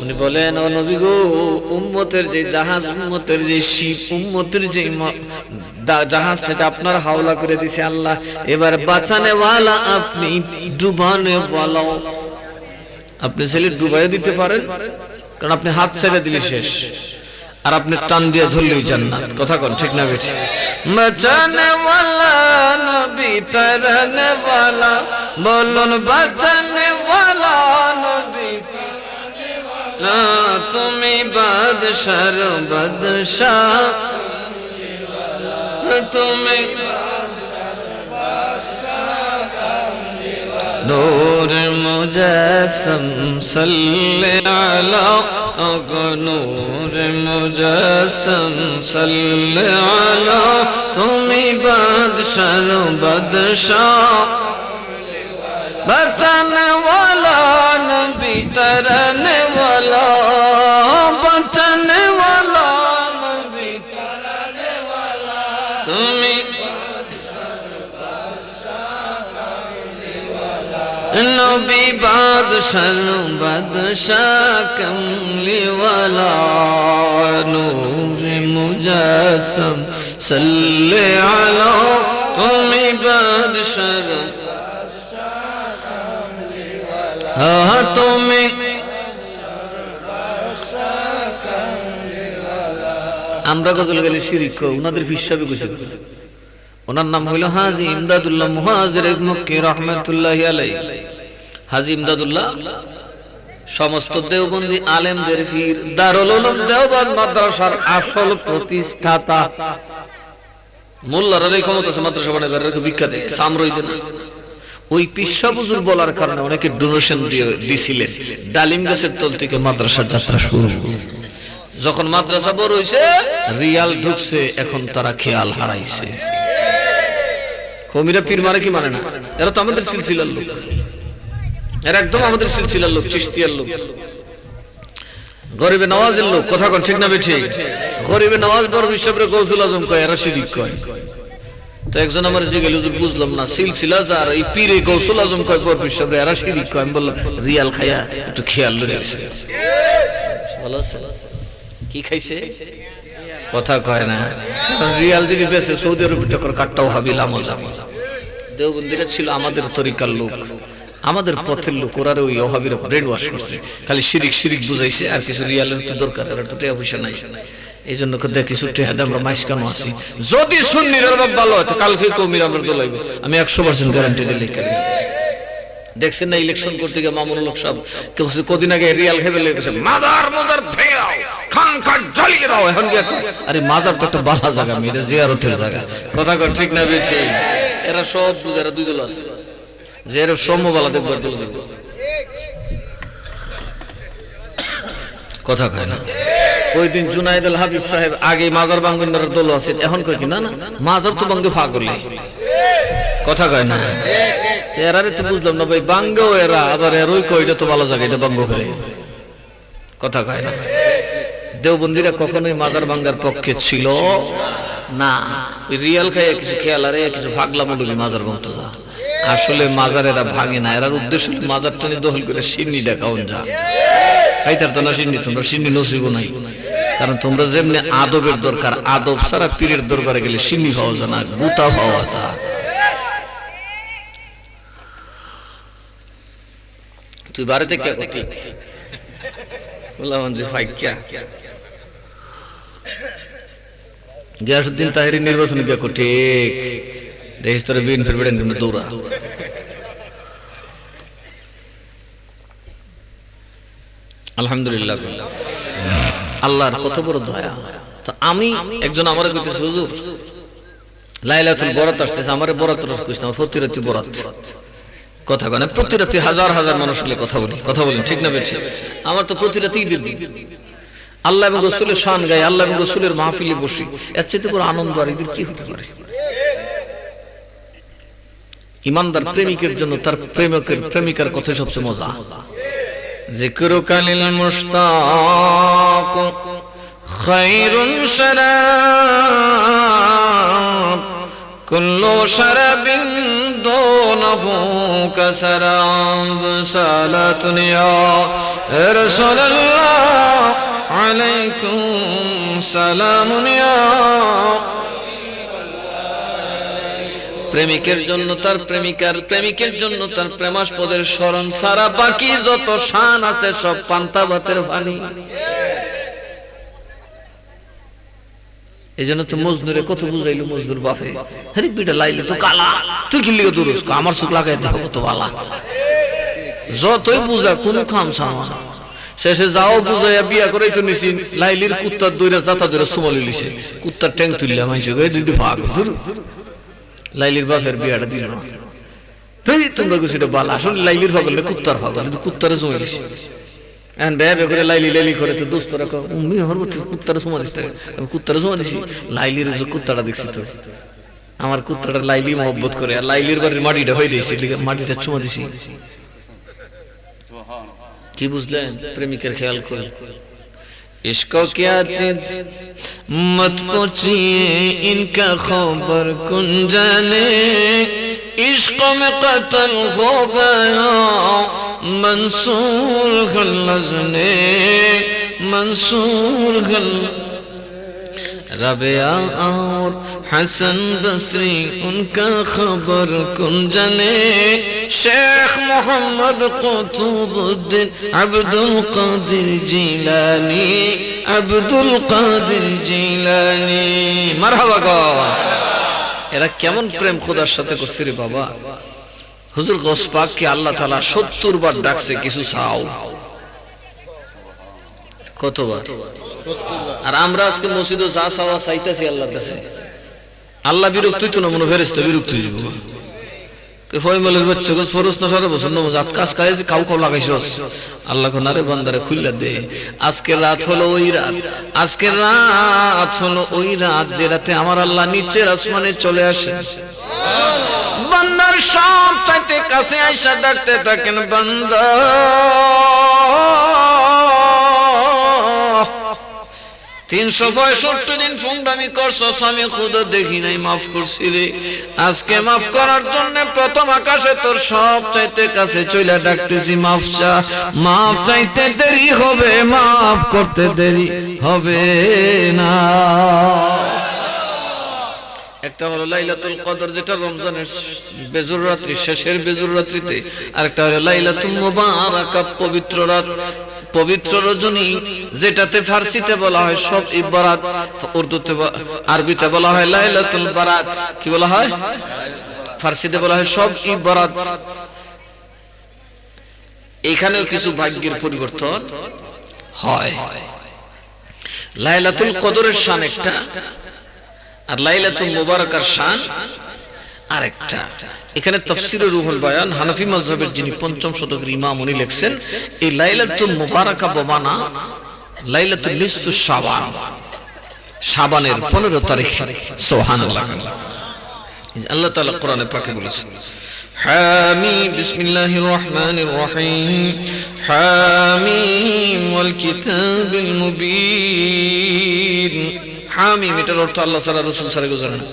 উনি বলেন, ও নবী গো, উম্মতের যে জাহাজ, উম্মতের যে শিপ, উম্মতের যে জাহাজ থেকে আপনার হাওলা করে দিছে আল্লাহ, এবার বাঁচানে ওয়ালা আপনি, ডুবানে ওয়ালাও আপনি ছেলে ডুবাই দিতে পারেন, কারণ আপনি হাত ছেড়ে দিলে শেষ, আর আপনি টান দিয়ে ধরলেই জান্নাত। কথা কোন ঠিক না বেঠি? বাঁচানে ওয়ালা নবী, তরনে ওয়ালা, বলুন বাঁচানে ওয়ালা নবী, না তুমি বাদশার বাদশাহ, তুমি নূর মুজাসসম সাল্লি আলা, নূর মুজাসসম সাল্লি আলা, তুমি বাদশার বাদশাহ, বাঁচানে ওয়ালা নবী, তরনে ওয়ালা, বাঁচানে ওয়ালা নবী, তরনে ওয়ালা, তুমি নবী বাদশাহ বাদশাহ কমলি ওয়ালা, নূর মুজাসসম সাল্লি আলা, তুমি বাদশাহ তুমি আমরা গজল গেলে শিরিক, ওনাদের হিসাবে কইছে। ওনার নাম হইল হাজী ইমদাদুল্লাহ মুহাজির মক্কি রাহমাতুল্লাহি আলাইহি। হাজী ইমদাদুল্লাহ সমস্ত দেওবন্দি আলেমদের পীর, দারুল উলুম দেওবন্দ মাদ্রাসার আসল প্রতিষ্ঠাতা। মোল্লারা এই ক্ষমতা আছে মাদ্রাসা বানাবার বিখ্যাত সামরইদ না। ওই পিসা হুজুর বলার কারণে অনেকে ডোনেশন দিয়েছিলেন। ডালিম গাছের তল থেকে মাদ্রাসার যাত্রা শুরু। যখন মাদ্রাসা বড় হইছে, রিয়াল ঢুকছে, এখন তারা খেয়াল হারাইছে। কমিরা পীর মানে কি মানে না, এরা তো আমাদের সিলসিলার লোক, এরা একদম আমাদের সিলসিলার লোক, চিশতিয়ার লোক, গরিবে নওয়াজের লোক। কথা কোন ঠিক না বেঠিক? গরিবে নওয়াজ বড় বিশ্বরে গৌসুল আজম কয়, এরা শিরিক কয়। তো একজন আমার জিজ্ঞেস হুজুর বুঝলাম না, সিলসিলা যার এই পীরে গৌসুল আজম কয় বড় বিশ্বরে এরা শিরিক কয়। আমি বললাম রিয়াল খায়া একটু খেয়াল রেখেছে। ভালো আছে কি খাইছে? কথা কয় না। রিয়াল দিকে বেঁচে সৌদি আরব টাকার কাটটাও হাবিলাম। দেওবন্দিরা ছিল আমাদের তরিকার লোক, আমাদের পথের লোক। ওরা ওই ওহাবিরা ব্রেন ওয়াশ করছে, খালি শিরিক শিরিক বুঝাইছে, আর কিছু রিয়ালের তো দরকার, আর তো টাকা পয়সা নাই। এই জন্য কিছু টাকা আমরা মাইসকানো আছি। যদি সুন্নির বাপ ভালো হয় তো কালকে কমির আমরা দোলাইব, আমি 100% গ্যারান্টি দিলে। দেখছেন না ইলেকশন করতে গিয়ে মামুনুল হক সাহেব কদিন আগে রিয়াল খেয়ে লেগেছে, মাজার মাজার ভেঙে দাও, খান খান জ্বালিয়ে দাও। এখন কি আরে মাজার তো একটা ভালো জায়গা, এটা জিয়ারতের জায়গা। কথা কর ঠিক না বেঠি? এরা সব বুঝারা দুই দল আছে, যে এর সম্মবালা দেখবার দল দেখব। কথা কয় না। ওই দিন জুনাইদ আল হাবিব সাহেব আগে মাজার বাঙ্গনের দল আছে, এখন কয় কি না না মাজার তো বাঙ্গে ফাগলে। কথা কয় না। এরারে তো বুঝলাম না ভাই, বাঙ্গেও এরা, আবার এর ওই কয় এটা তো ভালো জায়গা, এটা বাঙ্গ করে। কথা কয় না। দেওবন্দিরা কখনোই মাজার বাঙ্গার পক্ষে ছিল না। ওই রিয়াল খাইয়া কিছু খেয়াল, আর কিছু ভাগলা মডুলি মাজার ভাঙতে যা। আসলে মাজার এরা ভাঙে না, এরার উদ্দেশ্য মাজার টানি দখল করে সিন্নি দেখাউন যা। খাইতার তো না সিন্নি, তোমরা সিন্নি নসিব নাই। কারণ তোমরা যেমনি আদবের দরকার, আদব সারা পীরের দরবারে গেলে সিন্নি পাওয়া যায় না, গুতা পাওয়া যায়। তুই বাড়িতে কে ঠিক বললাম যে ফাইকা গিয়াসউদ্দিন তাহেরি নির্বাচন কে ঠিক দেশ তোর বিএনপির বেড়ে দৌড়া। আলহামদুলিল্লাহ, আল্লাহর কত বড় দয়া। তো আমি একজন আমার কইতেছে হুজুর লাইলাতুল বরাত আসতেছে, আমারে বরাত রস কইছ না, প্রতি রাতে বরাত। কথা কয় না, প্রতি রাতে হাজার হাজার মানুষ মিলে কথা বলি, কথা বলেন ঠিক না বেঠিক? আমার তো প্রতি রাতে ঈদের দিন আল্লাহ এবং রাসূলের শান গায়, আল্লাহ এবং রাসূলের মাহফিলে বসি, এর চেয়ে বড় আনন্দ আর ঈদের কি হতে পারে? ইমানদার প্রেমিকের জন্য তার প্রেমিকার কথা সবচেয়ে মজা। যিকরুকালিল মুশতাক খায়রুন শারাব কুল্লু শারাবিন দুনহু কাসারাব সালাতুন ইয়া রাসূলুল্লাহ আলাইকুম সালামুন ইয়া। প্রেমিকের জন্য তার প্রেমিকের জন্য তার প্রেমাস্পদের স্মরণ সারা, বাকি যত শান আছে সব পান্তা ভাতের পানি। এই জন্য তো মজনুরে কত বুঝাইলো, মজনুর বাপে আরে বিটা লাইলে তো কালা, তুই কি লিগে দূর আমার চোখ লাগাই দেবো কত বালা। যতই বুঝা কোন খামসা শেষে যাও বুঝাইয়া বিয়া করে তো নিছি, লাইলির কুত্তার দইরা জাতা দইরা সুমালি লিছে, কুত্তার ট্যাং তুললে মাইছে দুই ভাগ দূর। লাইলির বাপের বিয়াটা দিল না, তুই তোমরা কিছু বালা। আসলে লাইলির পাগল কুত্তার পাগল, কিন্তু কুত্তারে জমে দিছে। এখন ব্যয় করে লাইলি লাইলি করে তো দোস্তরা কুত্তারে জমা দিস, কুত্তারে জমা দিছি। লাইলির কুত্তাটা দেখছি তো, আমার কুত্তাটা লাইলি মহব্বত করে, আর লাইলির বাড়ির মাটিটা হয়ে দিয়েছে, মাটিটা চুমা দিছি। কি বুঝলেন? প্রেমিকের খেয়াল করে। इसको क्या चीज मत पूछिए, इनका खबर कौन जाने। इश्क में कत्ल हो गया मंसूर गल्लज़ ने, मंसूर रबिया और हसन बसरी उनका खबर कौन जाने। शेख मोहम्मद कुतुबुद्दीन अब्दुल कादिर जिलानी, अब्दुल कादिर जिलानी। মারহাবা গো। এরা কেমন প্রেম খোদার সাথে করছে রে বাবা। হুজুর গৌস পাক কি আল্লাহ তাআলা 70 বার ডাকছে কিছু চাও, কতবার? আর আমরা আজকে মসজিদে যা চাওয়া চাইতেছি আল্লাহর কাছে, আল্লাহ বিরক্ত হইতো না, মনে ফেরেশতা বিরক্ত হয়ে যাবে। ফয়মালের বাচ্চা গোস ফরজ না সারা বছর নামাজ আট কাজ কাজ কাউ কাউ লাগাইছস, আল্লাহ কো নারে বান্দারে খুইলা দে, আজকে রাত হলো ওই রাত, আজকে রাত হলো ওই রাত যে রাতে আমার আল্লাহ নিচের আসমানে চলে আসে, বান্দার সব চাইতে কাছে আইসা ডাকতে থাকেন, বান্দা 365 দিন ফুংডামি করছস, আমি খুদা দেখি নাই, মাফ করছি রে, আজকে মাফ করার জন্য প্রথম আকাশে তোর সব চাইতে কাছে চইলা ডাকতেছি, মাফ চা, মাফ চাইতে দেরি হবে, মাফ করতে দেরি হবে না। একটা হলো লাইলাতুল কদর, যেটা রমজানের বেজুর রাত্রি, শেষের বেজুর রাত্রিতে, আরেকটা হলো লাইলাতুল মুবারাকা, পবিত্র রাত, পবিত্র রজনী, যেটাতে ফার্সিতে বলা হয় সব ইবারাত, উর্দুতে আরবিতে বলা হয় লাইলাতুল বারাত, কি বলা হয়? ফার্সিতে বলা হয় সব ইবারাত। এখানেও কিছু ভাগ্যের পরিবর্তন হয়। লাইলাতুল কদরের শান একটা, আর লাইলাতুল মুবারাকার শান আরেকটা। এখানে তাফসীরে রুহুল বায়ান হানাফি মাযহাবের যিনি ৫ম শতকের ইমাম, উনি লিখছেন এই লাইলাতুল মুবারাকা বমানা লাইলাতুল নিসফু শাবান, শাবানের 15 তারিখ। সুবহানাল্লাহ। আল্লাহ তাআলা কোরআনে পাকে বলেছেন, হামিম, বিসমিল্লাহির রহমানির রহিম, হামিম ওয়াল কিতাবিল মুবিন। হামিম এটার অর্থ আল্লাহ ছাড়া রাসূল ছাড়া কেউ জানে না।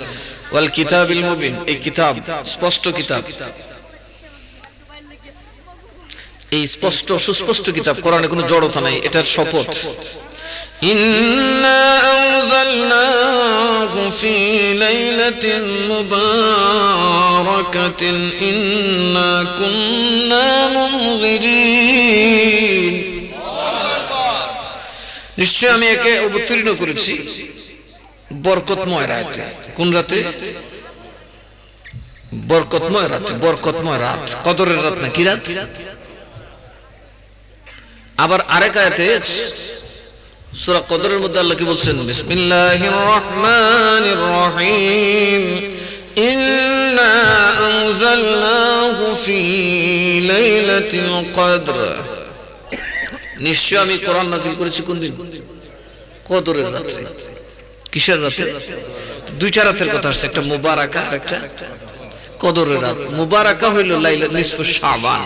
ওয়াল কিতাবিল মুবিন, এই কিতাব স্পষ্ট কিতাব, এই স্পষ্ট সুস্পষ্ট কিতাব, কোরআনে কোনো জড়তা নাই, এটার শপথ। ইন্না আনজালনাহু ফি লাইলাতিন মুবারাকাতিন ইন্না কুন্না মুনজিরিন। নিশ্চয় আমি একে অবতীর্ণ করেছি বরকতময় রাতে। কোন রাতে? বরকতময় রাতে। বরকতময় রাত কদরের রাত না, কি রাত? আবার আরেক আয়াতে সূরা কদরের মধ্যে আল্লাহ কি বলছেন? বিসমিল্লাহির রহমানির রহিম, ইন্না আনজালনাহু ফি লাইলাতিল কদর। নিশ্চয় আমি কোরআন নাযিল করেছি কোন দিন? কদরের রাতে। কিসের রাতে? দুইটা রাতের কথা আসছে, একটা মুবারাকা আর একটা কদরের রাত। মুবারাকা হইল লাইলাতুল নিসফু শাবান।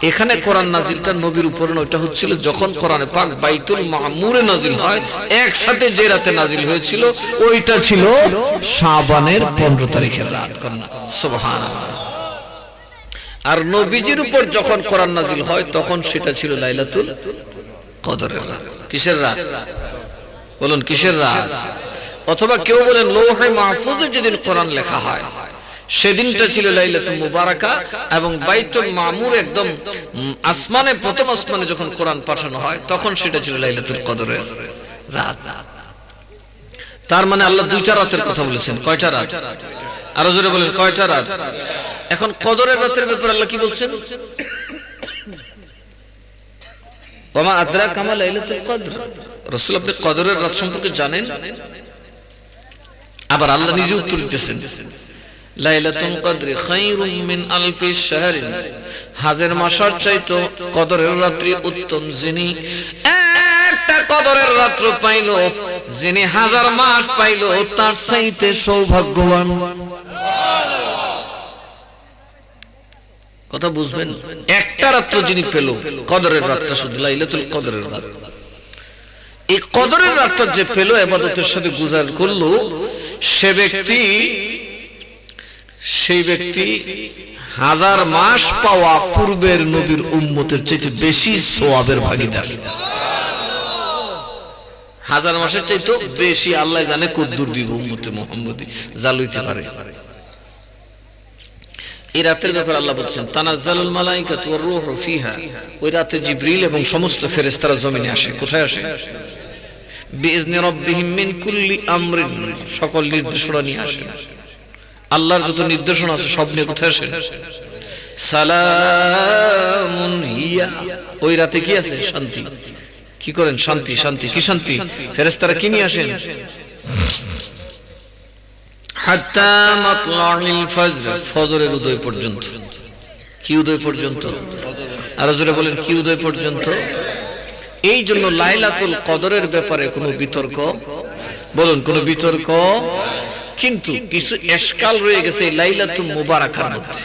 এখানে কোরআন নাজিলটা নবীর উপর, ওটা হচ্ছিল যখন কোরআনে পাক বাইতুল মামুরে নাজিল হয়, একসাথে যে রাতে নাজিল হয়েছিল ওইটা ছিল শাবানের 15 তারিখের রাত। সুবহানাল্লাহ। আর নবীজির উপর যখন কোরআন নাজিল হয় তখন সেটা ছিল লাইলাতুল কদরের রাত। কিসের রাত বলুন? কিসের রাত? অথবা কেউ বলেন লৌহে মাহফুজে যেদিন কোরআন লেখা হয় সেদিনটা ছিল লাইলাতুল মুবারাকা, এবং বাইতুল মামুর একদম আসমানে, প্রথম আসমানে যখন কোরআন পাঠানো হয় তখন সেটা ছিল লাইলাতুল কদরের রাত। তার মানে আল্লাহ দুইটা রাতের কথা বলেছেন। কয়টা রাত? আরো জোরে বলেন, কয়টা রাত? এখন কদরের রাতের ব্যাপারে আল্লাহ কি বলছেন? ওমা আদরাকা মা লাইলাতুল কদর। রাসূল, আপনি কদরের রাত সম্পর্কে জানেন? আবার আল্লাহ নিজে উত্তর দিতেছেন, লাইলাতুল কদরি খায়রুম মিন আলফি শাহর, হাজার মাসের চাইতে কদরের রাত্রি উত্তম। যিনি একটা কদরের রাত্র পাইল, যিনি হাজার মাস পাইল, তার চাইতে সৌভাগ্যবান। কথা বুঝবেন? একটা রাত্র যিনি পেল, কদরের রাতটা, শুধু লাইলাতুল কদরের রাত, এই কদরের রাতটা যে পেল, ইবাদতের সাথে গুজার করলো, সেই ব্যক্তি হাজার মাস পাওয়া পূর্বের নবীর উম্মতের চাইতে বেশি সওয়াবের ভাগীদার। হাজার মাসের চাইতে বেশি। আল্লাহ জানে কদ্দুর দিব উম্মতে মুহাম্মদী যা লইতে পারে। এই রাতের ব্যাপারে আল্লাহ বলছেন, তানাজ্জালুল মালাইকাতু ওয়ার রূহু ফিহা। ওই রাতে জিবরিল এবং সমস্ত ফেরেশতারা জমিনে আসে। কোথায় আসে? বিইজনি রাব্বিহিম মিন কুল্লি আমরিন। সকল নির্দেশনা নিয়ে আসে। আল্লাহর যত নির্দেশনা আছে সব নিয়ে কোথায় আসে? সালামুন হিয়া, ওই রাতে কি আছে? শান্তি। কি করেন? শান্তি। শান্তি কি শান্তি? ফেরেশতারা কি নিয়ে আসেন? হাত্তা মাতলাউল ফজর, ফজরের উদয় পর্যন্ত। কি উদয় পর্যন্ত? আর জোরে বলেন, কি উদয় পর্যন্ত? এই জন্য লাইলাতুল কদরের ব্যাপারে কোনো বিতর্ক, বলুন কোনো বিতর্ক, কিন্তু কিছু এশকাল রয়ে গেছে লাইলাতুল মুবারাকার মধ্যে।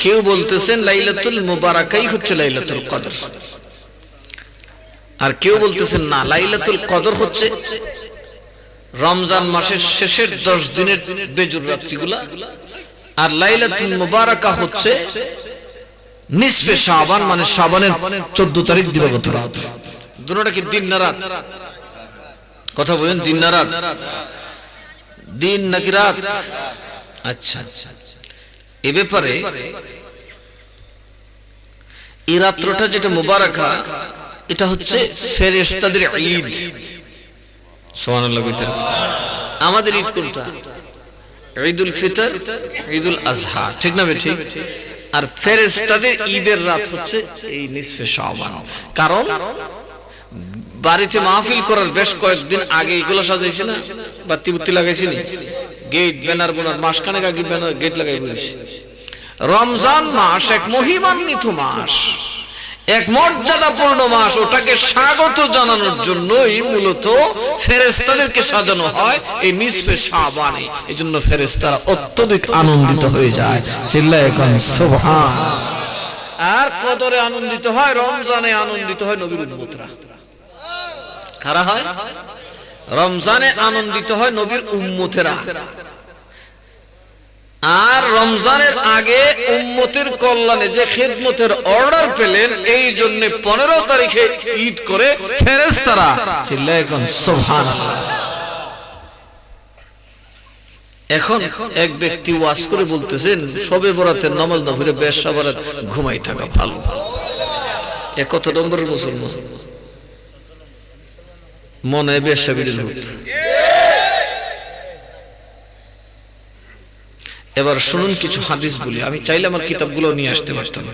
কেউ বলতেছেন লাইলাতুল মুবারাকাই হচ্ছে লাইলাতুল কদর, আর কেউ বলতেছেন না, লাইলাতুল কদর হচ্ছে রমজান মাসের শেষের 10 দিনের বেজুর রাত্রিগুলা, আর লাইলাতুল মুবারাকা হচ্ছে নিসফে শাবান, মানে শাবানের 14 তারিখ দিবাগত রাত। দুটোটা কি দিন না রাত? কথা বলেন, দিন না রাত? দিন নাকি রাত? আচ্ছা, এ ব্যাপারে এই রাত্রটা যেটা মুবারাকা, এটা হচ্ছে ফেরেশতাদের ঈদ। সুবহানাল্লাহ। আমাদের ঈদ কোনটা? ঈদুল ফিতর, ঈদুল আজহা, ঠিক না ঠিক? আর ফেরেশতাদের ঈদের রাত হচ্ছে এই নিসফে শাবান। কারণ বাড়িতে মাহফিল করার বেশ কয়েকদিন আগে এগুলো সাজাইছে না, বাতি বুত্তি লাগাইছি না, গেট ব্যানার বোনার মাসখানেক আগে গেট লাগাই বলেছি। রমজান মাস এক মহিমান্বিত মাস, এক মর্যাদাপূর্ণ মাস, ওটাকে স্বাগত জানানোর জন্যই মূলত ফেরেশতাদেরকে সাজানো হয় এই নিসফে শাবানে। এজন্য ফেরেশতারা অত্যধিক আনন্দিত হয়ে যায়, চিল্লায়ে এখন সুবহান। আর কদরে আনন্দিত হয়, রমজানে আনন্দিত হয় নবীর উম্মতরা। কারা হয়? রমজানে আনন্দিত হয় নবীর উম্মতেরা। আর রমজানের আগে উম্মতের কল্যাণে যে খিদমতের অর্ডার পেলেন, এই জন্য 15 তারিখে ঈদ করে ফেরেশতারা। চিল্লায়ে এখন সুবহানাল্লাহ। এখন এক ব্যক্তি ওয়াজ করে বলতেছেন শবে বরাতের নামাজ না পড়ে বেশা বরাত ঘুমাই থাকা ভালো। এ কত নম্বরের মুসলমান? মনে বেশা বিড়ির ভূত। এবার শুনুন কিছু হাদিস বলি, আমি চাইলে আমার কিতাবগুলো নিয়ে আসতে পারতাম।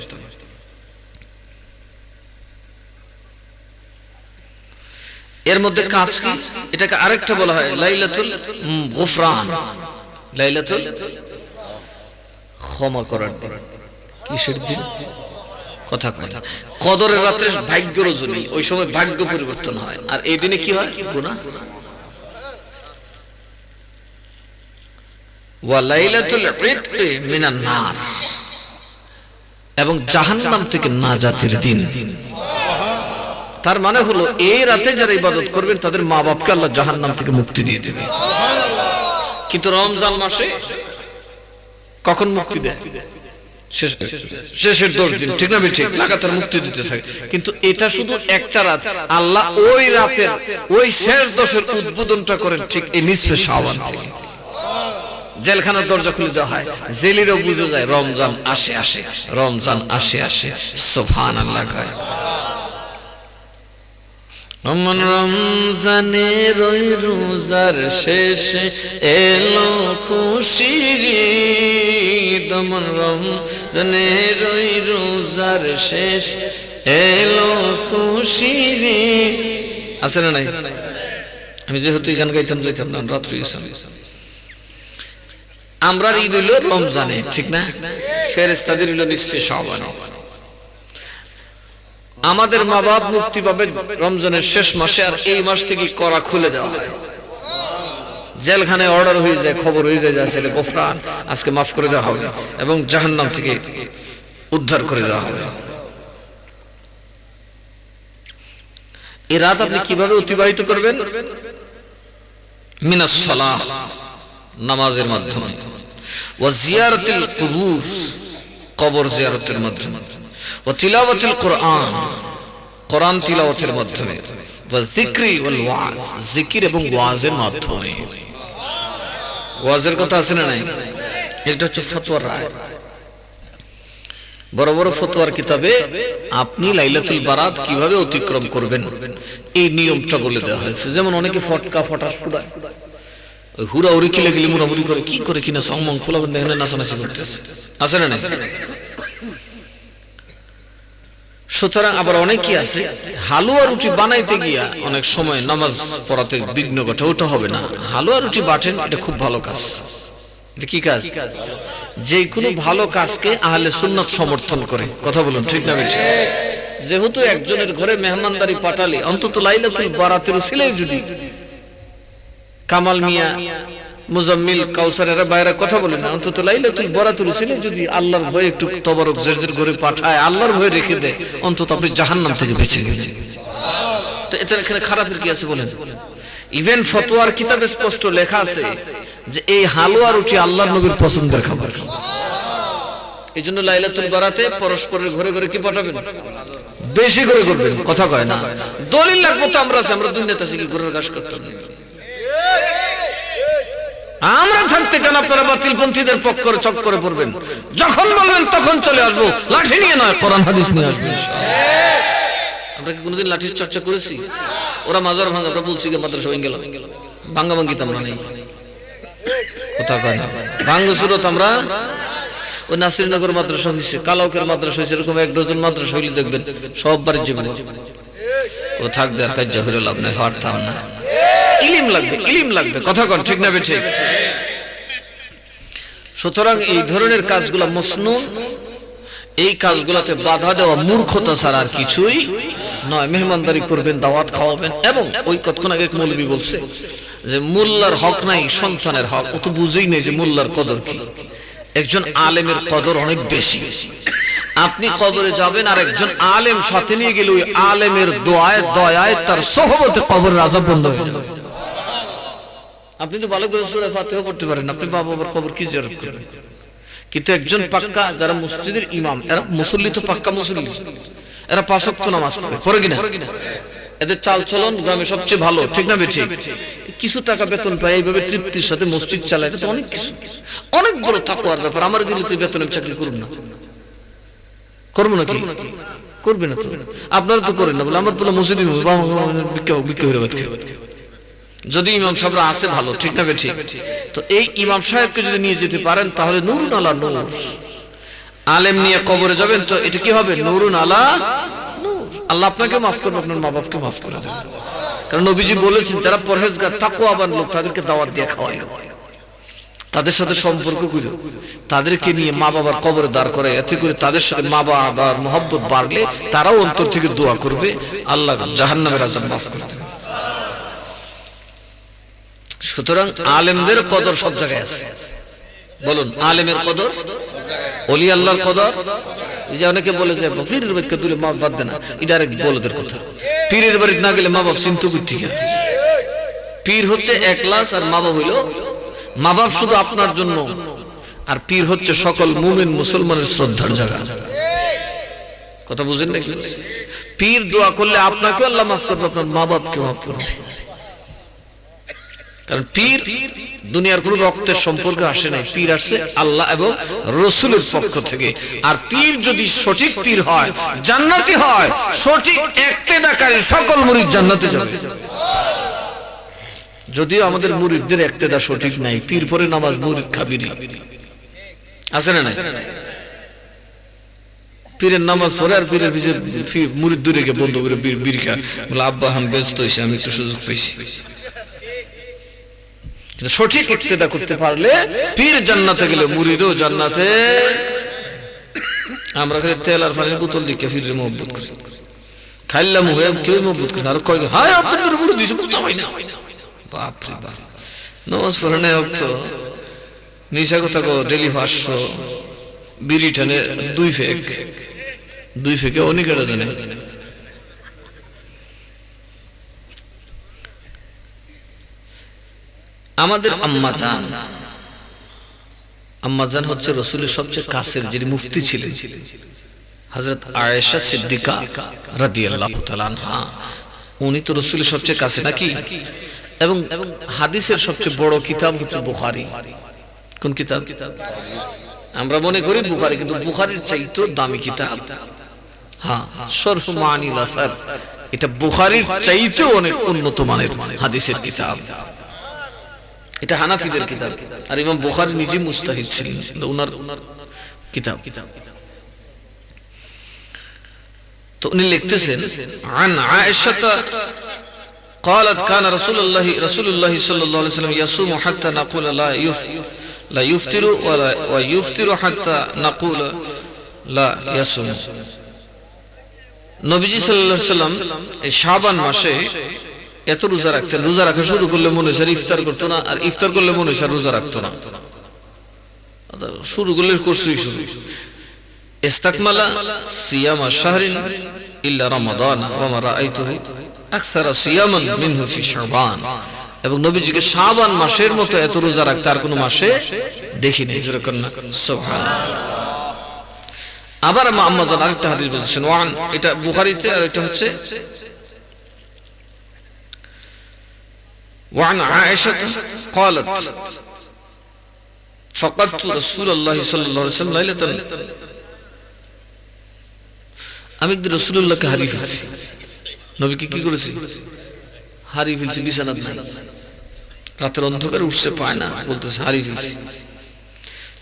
এর মধ্যে কাজ কি? এটাকে আরেকটা বলা হয় লাইলাতুল গুফরান, লাইলাতুল ক্ষমা করার দিন। কিসের দিন? কথা কথা কদরের রাতে ভাগ্য রজনী, ওই সময় ভাগ্য পরিবর্তন হয়। আর এই দিনে কি হয়? গুনাহ। ওয়া লাইলাতুল ইতকি মিনান নার, এবং জাহান্নাম থেকে নাজাতের দিন। তার মানে হলো এই রাতে যারা ইবাদত করবেন তাদের মা বাপকে আল্লাহ জাহান্নাম থেকে মুক্তি দিয়ে দেবে। কিন্তু রমজান মাসে কখন মুক্তি দেয়? শেষের 10 দিন, ঠিক না ঠিক? লাগাতার মুক্তি দিতে থাকে। কিন্তু এটা শুধু একটা রাত, আল্লাহ ওই রাতের ওই শেষ 10-এর উদ্বোধনটা করেন ঠিক এই নিসফে শাবান থেকে। জেলখানার দরজা খুলে দেওয়া হয়, জেলেরও বুঝে যায় রমজান আসে আসে, রমজান আসে আসে। সুবহানাল্লাহ। অমন রমজানের ওই রোজার শেষে এলো খুশির ঈদ, অমন রমজানের ওই রোজার শেষ এলো খুশির ঈদ। আছে না নাই? আমি যেহেতু এখানে গাইতাম যাইতাম না, রাত্রি গেছিলাম। আমরা ঈদ হইল রমজানে, ঠিক না? ফেরেশতাদের হইল নিসফে শাবান। আমাদের মা বাপ মুক্তি পাবে রমজানের শেষ মাসে, আর এই মাস থেকে করা খুলে দেওয়া হয়। জেলখানায় অর্ডার হয়ে যায়, খবর হয়ে যায় ছেলে গোফরান, আজকে মাফ করে দেওয়া হবে, এবং জাহান্নাম থেকে উদ্ধার করে দেওয়া হবে। এই রাত আপনি কিভাবে অতিবাহিত করবেন? মিনাস সালাহ, নামাজের মাধ্যমে, ওয়া জিয়ারাতিল কুবুর, কবর জিয়ারতের মাধ্যমে, ওয়া তিলাওয়াতুল কুরআন, কোরআন তিলাওয়াতের মাধ্যমে, ওয়া যিকরি ওয়াল ওয়াজ, জিকির এবং ওয়াজের মাধ্যমে। ওয়াজের কথা আছে না নাই? এটা হচ্ছে ফতোয়ার রায়। বড় বড় ফতোয়ার কিতাবে আপনি লাইলাতুল বারাত কিভাবে অতিক্রম করবেন এই নিয়মটা বলে দেওয়া হয়েছে। যেমন অনেকে ফটকা ফটাস ফুটায়, ওই হুড়াহুড়ি কিলে গেলে মুড়ামুড়ি করে কি করে কিনা সংমং খোলাবেন এখানে নাচানাচি করতেছে, আছে না নাই? সুতরাং আবার অনেকে আছে হালুয়া রুটি বানাইতে গিয়া অনেক সময় নামাজ পড়াতে বিঘ্ন ঘটে, ওটা হবে না। হালুয়া রুটি বাটেন, এটা খুব ভালো কাজ। এটা কি কাজ? যে কোনো ভালো কাজকে আহলে সুন্নাত সমর্থন করে। কথা বলুন ঠিক না বেঠিক? যেহেতু একজনের ঘরে মেহমানদারি পাঠালে অন্তত লাইলাতুল বারাতের উসিলায় যদি কামাল মিয়া, মুজাম্মিল, কাউসারেরা বাইরে কথা বলে না, অন্তত লাইলাতুল বারাতের উসিলায় যদি আল্লাহর ভয়ে একটু তবারক জেরজের ঘরে পাঠায়, আল্লাহর ভয়ে রেখে দেয়, অন্তত আপনি জাহান্নাম থেকে বেঁচে গেলেন। তো এটা এখানে খারাপের কি আছে বলেন? ইভেন ফতোয়ার কিতাবে স্পষ্ট লেখা আছে যে এই হালুয়া রুটি আল্লাহর নবীর পছন্দের খাবার। এই জন্য লাইলাতুল বারাতে পরস্পরের ঘরে ঘরে কি পাঠাবেন? বেশি করে করবেন। কথা কয় না? দলিল লাগবো তো আমরা আছি, আমরা দুনিয়াতে আছি কি ঘরের কাজ করতাম না? আমরা থাকতে কেন আপনারা বাতিলপন্থীদের পক্ষে চক্করে পড়বেন? যখন বলবেন তখন চলে আসবো, লাঠি নিয়ে নয়, কোরআন হাদিস নিয়ে আসবো। আমরা কি কোনোদিন লাঠির চর্চা করেছি? ওরা মাজার ভাঙা, আমরা বলছি মাদ্রাসা হয়ে গেল, ভাঙ্গা ভাঙ্গি তো আমরা নেই। কথা কয় না? ভাঙ্গ সুরত আমরা ওই নাসিরনগর মাদ্রাসা হয়েছে, কালাউকের মাদ্রাসা হয়েছে, এরকম 1 ডজন মাদ্রাসা হইলে দেখবেন সব বাড়ির জীবন ও থাকবে, আর কাজ হইলে লাভ নাই, হারতাম না। ইলিম লাগবে, ইলিম লাগবে। কথা কন ঠিক না বেঠিক? সুতরাং এই ধরনের কাজগুলো মসনুন, এই কাজগুলোতে বাধা দেওয়া মূর্খতা ছাড়া আর কিছুই নয়। মেহমানদারি করবেন, দাওয়াত খাওয়াবেন। এবং ওই কতক্ষণ আগে এক মৌলবী বলছে যে মোল্লার হক নাই, সন্তানের হক। ও তো বুঝেই নেই যে মোল্লার কদর কি। একজন আলেমের কদর অনেক বেশি। আপনি কবরে যাবেন আর একজন আলেম সাথে নিয়ে গেলে ওই আলেমের দোয়ায় দয়ায় তার সহবতে কবরের আযাব বন্ধ হয়ে যাবে। আপনি তো ভালো করে সূরা ফাতিহা পড়তে পারেন, আপনি বাবা বাবার কবর কি জিয়ারত করবেন? কিন্তু একজন পাক্কা যারা মসজিদের ইমাম, এরা মুসল্লি তো পাক্কা মুসল্লি, এরা 5 ওয়াক্ত নামাজ পড়ে কিনা? এদের চাল চলন গ্রামে সবচেয়ে ভালো, ঠিক না বেঠিক? কিছু টাকা বেতন পায়, এইভাবে তৃপ্তির সাথে মসজিদ চালায়, এটা তো অনেক কিছু, অনেক বড় তাকওয়ার ব্যাপার। আমার দিলে তুই বেতনের চাকরি করুন না, করবো নাকি? করবে না তো, আপনারা তো করেন না বলে আমার বলে মসজিদে বিক্রি হয়ে যাবে। যদি ইমাম সাহেবরা আছে ভালো, ঠিক না বেঠিক? তো এই ইমাম সাহেবকে যদি নিয়ে যেতে পারেন তাহলে নূরুন আলা নূর। আলেম নিয়ে কবরে যাবেন তো এটা কি হবে? নূরুন আলা নূর। আল্লাহ আপনাকে মাফ করবে, আপনার মা বাপকে মাফ করে দেবে। কারণ নবীজি বলেছেন যারা পরহেজগার তাকওয়াবান লোক তাদেরকে দাওয়াত দিয়ে খাওয়ায়, তাদের সাথে সম্পর্ক করে তাদেরকে নিয়ে মা বাবার কবরে দাঁড় করে, এতে করে তাদের সাথে মা বাবার মহব্বত বাড়লে তারাও অন্তর থেকে দোয়া করবে, আল্লাহ জাহান্নামের আযাব মাফ করে দেবে। সুতরাং আলেমদের কদর সব জায়গায় আছে। বলুন, আলেমের কদর, ওলি আল্লাহর কদর। এই যে অনেকে বলে যে পীরের বাড়িতে দূরে মা বাদ দেনা, এটা আরেক বলদের কথা। পীরের বাড়িতে না গেলে মা বাপ চিন্তা করতে গেল। পীর হচ্ছে একলাস, আর মা বাপ হইল, মা বাপ শুধু আপনার জন্য, আর পীর হচ্ছে সকল মুমিন মুসলমানের শ্রদ্ধার জায়গা। কথা বুঝেন নাকি? পীর দোয়া করলে আপনাকে আল্লাহ মাফ করবে, আপনার মা বাপকে মাফ করবে। কারণ পীর দুনিয়ার কোন রক্তের সম্পর্কে আসে নাই, পীর আসছে আল্লাহ এবং রাসূলের পক্ষ থেকে। আর পীর যদি সঠিক পীর হয়, জান্নাতি হয়, সঠিক ইক্তেদাকারী সকল মুরিদ জান্নাতে যাবে। যদিও আমাদের মুরিদদের ইক্তেদা সঠিক নাই, পীর পরে নামাজ মুরিদ খাবিরি আছে না নাই? পীরের নামাজ পড়ে আর পীরের পিছে মুরিদ দূরে গিয়ে বন্ধ করে বীর খা বলে আব্বা হাম ব্যস্ত হইছে, আমি একটু সুযোগ পেয়েছি। সঠিক ইক্তেদা করতে পারলে পীর জান্নাতে গেলে মুরিদও জান্নাতে। আমরা খালি তেল আর পানির বোতল দিকে পীরের মহব্বত করি, খাইলাম হয়ে কেউ মহব্বত করে, আর কয় হায় আপনাদের মুরিদ দিয়েছে বুঝতে পারি না। বাপ রে বাপ, নামাজ পড়ে নাই তো নিশা কথা কো ডেলি 500 বিড়ি টানে 2 ফেকে অনেকেরা জানে। আমাদের আম্মাজান হচ্ছে রাসূলের সবচেয়ে কাছের, যিনি মুফতি ছিলেন, হযরত আয়েশা সিদ্দিকা রাদিয়াল্লাহু তাআলা আনহা। উনি তো রাসূলের সবচেয়ে কাছে নাকি? এবং হাদিসের সবচেয়ে বড় কিতাব হচ্ছে বুখারী। কোন কিতাব? আমরা মনে করি বুখারী, কিন্তু বুখারীর চাইতেও দামি কিতাব হ্যাঁ শরহ মানিল আসার, এটা বুখারীর চাইতেও অনেক উন্নত মানের হাদিসের কিতাব। এটা হানাফিদের কিতাব, আর ইমাম বুখারী নিজে মুস্তাহিদ ছিলেন, ওনার কিতাব। তো উনি লিখতেছেন আন আয়েশা قالت كان رسول الله صلى الله عليه وسلم يصوم حتى نقول لا يفطر ويفطر حتى نقول لا يصوم। নবীজি সাল্লাল্লাহু আলাইহি সাল্লাম এই শাবান মাসে এত রোজা রাখতেন, রোজা রাখা শুরু করলে মনে হয় ইফতার করতো না, আর ইফতার করলে মনে হয় রোজা রাখতো না, শুরু করলে করছই শুরু। ইস্তাকমালা সিয়ামা শাহরিন ইল্লা রমাদান ওয়া মা রাআইতুহু আকসারা সিয়ামান মিনহু ফি শাবান। এবং নবীজিকে শাবান মাসের মতো এত রোজা রাখতে আর কোনো মাসে দেখিনি। সুবহানাল্লাহ। আবার আম্মা জান আরেকটা হাদিস বলেছেন, ওয়ান, এটা বুখারীতে, আর এটা হচ্ছে وعن عائشة قالت فقدت رسول الله صلى الله عليه وسلم ليلة আমি একদিন রাসূলুল্লাহকে হারিয়ে ফেলেছি। নবীকে কি করেছি? হারিয়ে ফেলছি, বিছানাত নাই, রাতের অন্ধকারে উঠতে পায় না, বলতেছে হারিয়ে ফেলছি।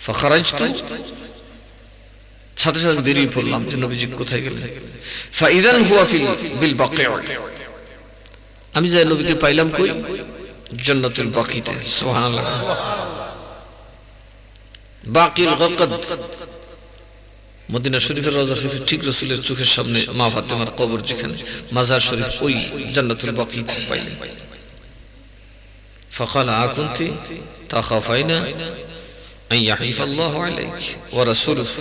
ফাখারাজতু, সাথে সাথে বেরিয়ে পড়লাম যে নবীজি কোথায় গেলেন। ফাইদান হুয়া বিল বাকিয়া, আমি যাই নবীকে পাইলাম কই? জান্নাতুল বাকিতে। সুবহানাল্লাহ। বাকিল গাকাদ, মদিনা শরীফের রওজা শরীফের ঠিক রাসূলের চোখের সামনে মা ফাতেমার কবর যেখানে, মাজার শরীফ, ওই জান্নাতুল বাকিতে পাইলেন। ফাকালা আকুনতি তাখাফাইনা আন ইয়াহিফা আল্লাহু আলাইকি ওয়া রাসূলুহু।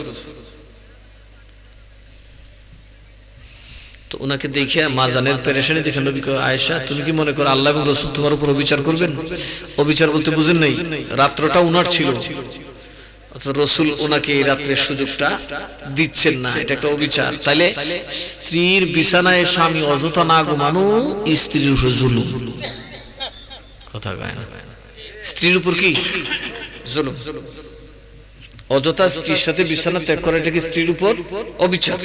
তো ওনাকে দেখে মাজানের পেরেশানি দেখে নবী কয়, আয়েশা তুমি কি মনে করো আল্লাহ এবং রাসূল তোমার উপর অবিচার করবেন? অবিচার বলতে বুঝেন নাই, রাত্রটা উনার ছিল, অথচ রাসূল ওনাকে এই রাত্রের সুযোগটা দিচ্ছেন না, এটা একটা অবিচার। তাইলে স্ত্রীর বিছানায় স্বামী অযথা না ঘুমানো স্ত্রীর উপর জুলুম। কথা কয় না, স্ত্রীর উপর কি জুলুম? অযথা স্ত্রীর সাথে বিছানা ত্যাগ করা, এটা কি স্ত্রীর উপর অবিচার?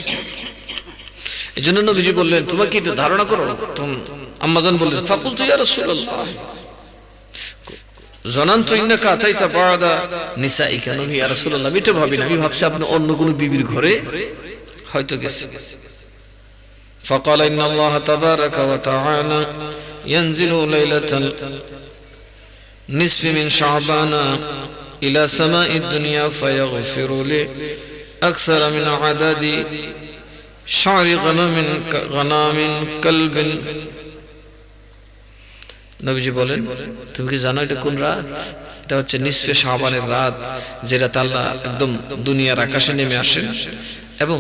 এজন্য নবীজি বললেন তোমরা কি এটা ধারণা করো? আম্মাজান বললেন ফাকুলতু ইয়া রাসূলুল্লাহ জানান্তু ইন্নাকা আতাইতা বা'দা নিসাইকা। নবী ইয়া রাসূলুল্লাহ, আমি এটা ভাবি না, আমি ভাবছি আপনি অন্য কোন বিবির ঘরে হয়তো গেছেন। ফাকাল ইন্নাল্লাহ তাবারাকা ওয়া তাআলা ইয়ানজিলু লাইলাতাল নিসফি মিন শাবানা ইলা সামাঈদ দুনিয়া ফায়াগফিরু লি আকসারা মিন আদাদি শারি গানামিন কালবিন। নবীজি বলেন তুমি কি জানো এটা কোন রাত? এটা হচ্ছে নিসফে শাবানের রাত, যে রাতে আল্লাহ একদম দুনিয়ার আকাশে নেমে আসেন এবং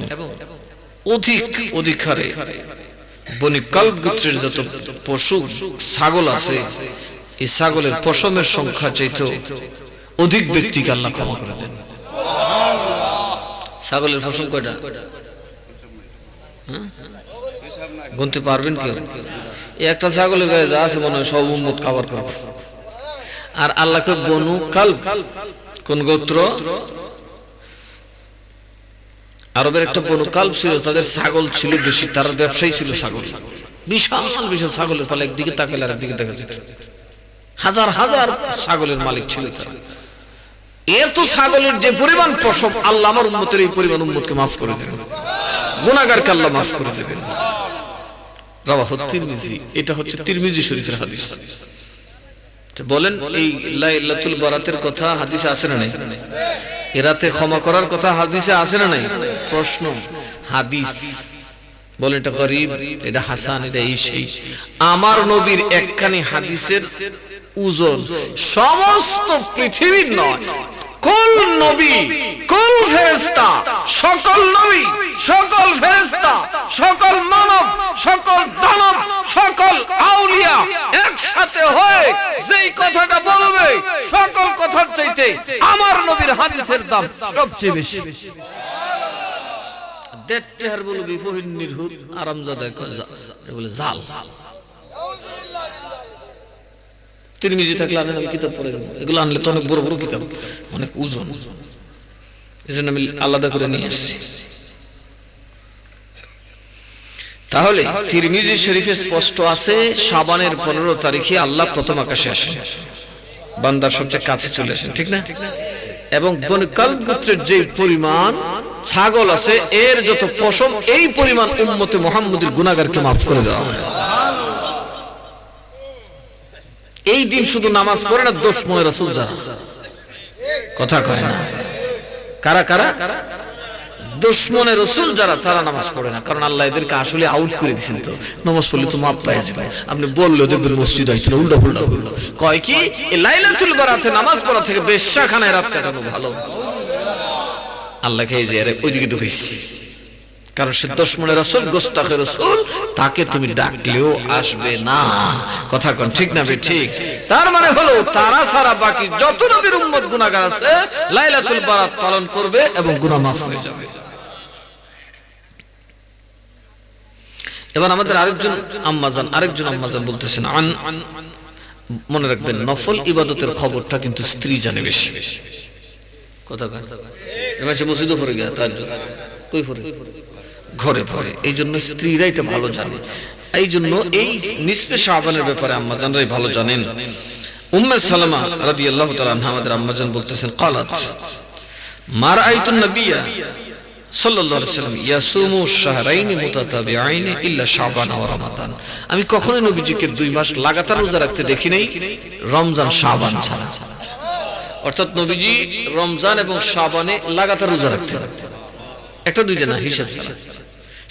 অধিক হারে বনি কালব গোত্রের যত পশু ছাগল আছে, এই ছাগলের পশমের সংখ্যা চাইতে অধিক ব্যক্তিকে আল্লাহ ক্ষমা করে দেন। ছাগলের পশম কয়টা গুনতে পারবেন কেউ? একটা ছাগলের গায়ে যা আছে মনে হয় সব উম্মত খাবার করবে। আর আল্লাহকে বনু কালব, কোন গোত্র? আরবের একটা বনু কালব ছিল, তাদের ছাগল ছিল বেশি, তারা ব্যবসায়ী ছিল ছাগল, বিশাল বিশাল ছাগলের পালে, একদিকে তাকালে আর একদিকে দেখা যেত, হাজার হাজার ছাগলের মালিক ছিল তারা। এত ছাগলের যে পরিমাণ পশম, আল্লাহ আমার উম্মতের এই পরিমাণ উম্মতকে মাফ করে দেবেন, গুনাহগারকে আল্লাহ মাফ করে দেবেন। রাওয়াহু তিরমিজি, এটা হচ্ছে তিরমিজি শরীফের হাদিস। বলেন এই লাইলাতুল বারাতের কথা হাদিসে আছে না নাই? এ রাতে ক্ষমা করার কথা হাদিসে আছে না নাই? প্রশ্ন, হাদিস বলেন এটা গরীব, এটা হাসান, এটা এই সেই। আমার নবীর একখানি হাদিসের ওজন সমস্ত পৃথিবীর নয়, কুল নবী, কুল ফেরেশতা, সকল নবী, সকল ফেরেশতা, সকল মানব, সকল দানব, সকল আউলিয়া একসাথে হয়ে যেই কথাটা বলবে, সকল কথার চাইতে আমার নবীর হাদিসের দাম সবচেয়ে বেশি। দেখতে আর বলবি ফহিন নির্হুত আরামজাদা বলে জাল। তিরমিজি থাকলে আমি কিতাব পড়ে দেবো, এগুলো আনলে তো অনেক বড় বড় কিতাব, অনেক ওজন, এজন্য আমি আলাদা করে নিয়ে আসছি। তাহলে তিরমিজি শরীফে স্পষ্ট আছে শাবানের 15 তারিখে আল্লাহ প্রথম আকাশে আসেন। বান্দার সবচেয়ে কাছে চলে আসেন, ঠিক না? এবং বনি কালব গোত্রের যে পরিমাণ ছাগল আছে এর যত পশম এই পরিমাণ উম্মতে মুহাম্মদের গুনাহগারকে maaf করে দেওয়া হয়। এই দিন শুধু নামাজ পড়ে না দুশমনে রাসূল যারা, কথা কয় না, কারা কারা? দুশমনে রাসূল যারা, তারা নামাজ পড়ে না, কারণ আল্লাহ এদেরকে আসলে আউট করে দিয়েছেন। তো নামাজ পড়লে তো মাপ পাওয়া যাবে, আপনি বললেও দেখবেন মসজিদ আইছিল উল্টা পুল্টা করলো, কয় কি এই লাইলাতুল বারাতে নামাজ পড়া থেকে বেশ্যাখানায় রাত কাটানো ভালো। আল্লাহকে এই যে ওইদিকে ঢুকাইছি, কারণ সে দুশমনে রাসূল, গোস্তাখে রাসূল, তাকে তুমি ডাকলেও আসবে না, কথা কোন ঠিক না বে ঠিক? তার মানে হলো তারা ছাড়া বাকি যত নবীর উম্মত গুনাহগার আছে লাইলাতুল বারাত পালন করবে এবং গুনাহ মাফ হয়ে যাবে। এবার আমাদের আরেকজন আম্মাজান বলতেছেন, মনে রাখবেন নফল ইবাদতের খবরটা কিন্তু স্ত্রী জানে বেশি, কথা কয় এবার সে মসজিদে পড়ে গিয়া তাহাজ্জুদ কই পড়ে, ঘরে পড়ে, এই জন্য স্ত্রীরা এটা ভালো জানে। এই জন্য এই নিসফে শাবানের ব্যাপারে আম্মাজানরাই ভালো জানেন। উম্মে সালামা রাদিয়াল্লাহু তাআলা আনহা আমাদের আম্মাজান বলতেছেন, ক্বালাত মা রাআইতুন নাবিয়্যা সাল্লাল্লাহু আলাইহি ওয়াসাল্লাম ইয়াসুমু শাহরাইন মুতাতাবিআইন ইল্লা শাবান ওয়া রমাদান। আমি কখনোই নবীজিকে 2 মাস লাগাতার রোজা রাখতে দেখি নাই রমজান শাবান ছাড়া। অর্থাৎ নবীজি রমজান এবং শাবানে লাগাতার রোজা রাখতেন, একটা দুইটা না, হিসাব ছাড়া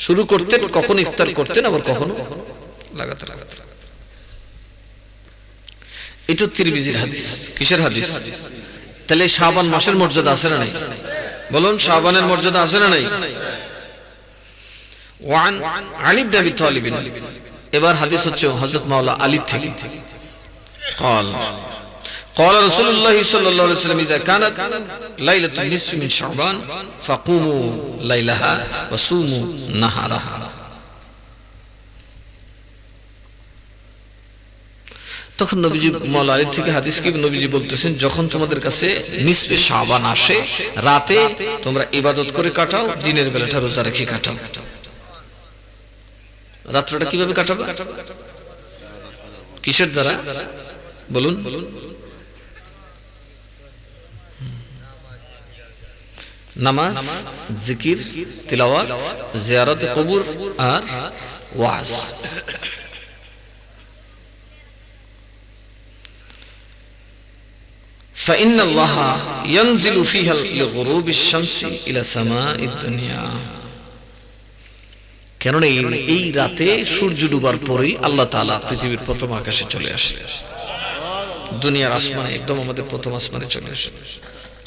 শুরু করতেন, কখনো ইফতার করতেন, আবার কখনো লাগাতার। এটা তিরমিজির হাদিস। কিসের হাদিস? তাহলে শাবান মাসের মর্যাদা আছে না নাই? বলুন, শাবানের মর্যাদা আছে না নাই? ওয়ান আলী ইবনে আবি তালিব, এবার হাদিস হচ্ছে হযরত মাওলা আলী থেকে। قال قال رسول الله صلى الله عليه وسلم اذا كانت ليله النصف من شعبان فقوموا ليلها وصوموا نهارها। তখন নবীজি মাওলা আলী থেকে হাদিস কি নবীজি বলতেছেন, যখন তোমাদের কাছে নিসফে শাবান আসে, রাতে তোমরা ইবাদত করে কাটাও, দিনের বেলাটা রোজা রেখে কাটাও। রাত্রটা কিভাবে কাটাবে? কিসের দ্বারা বলুন? নামাজ, জিকির, তিলাওয়াত, জিয়ারত কবর আর ওয়াজ। فإن الله ينزل فيها لغروب الشمس إلى سماء الدنيا। কেননা এই রাতে সূর্য ডুবার পরেই আল্লাহ তাআলা পৃথিবীর প্রথম আকাশে চলে আসে, দুনিয়ার আসমানে, একদম আমাদের প্রথম আসমানে চলে আসে।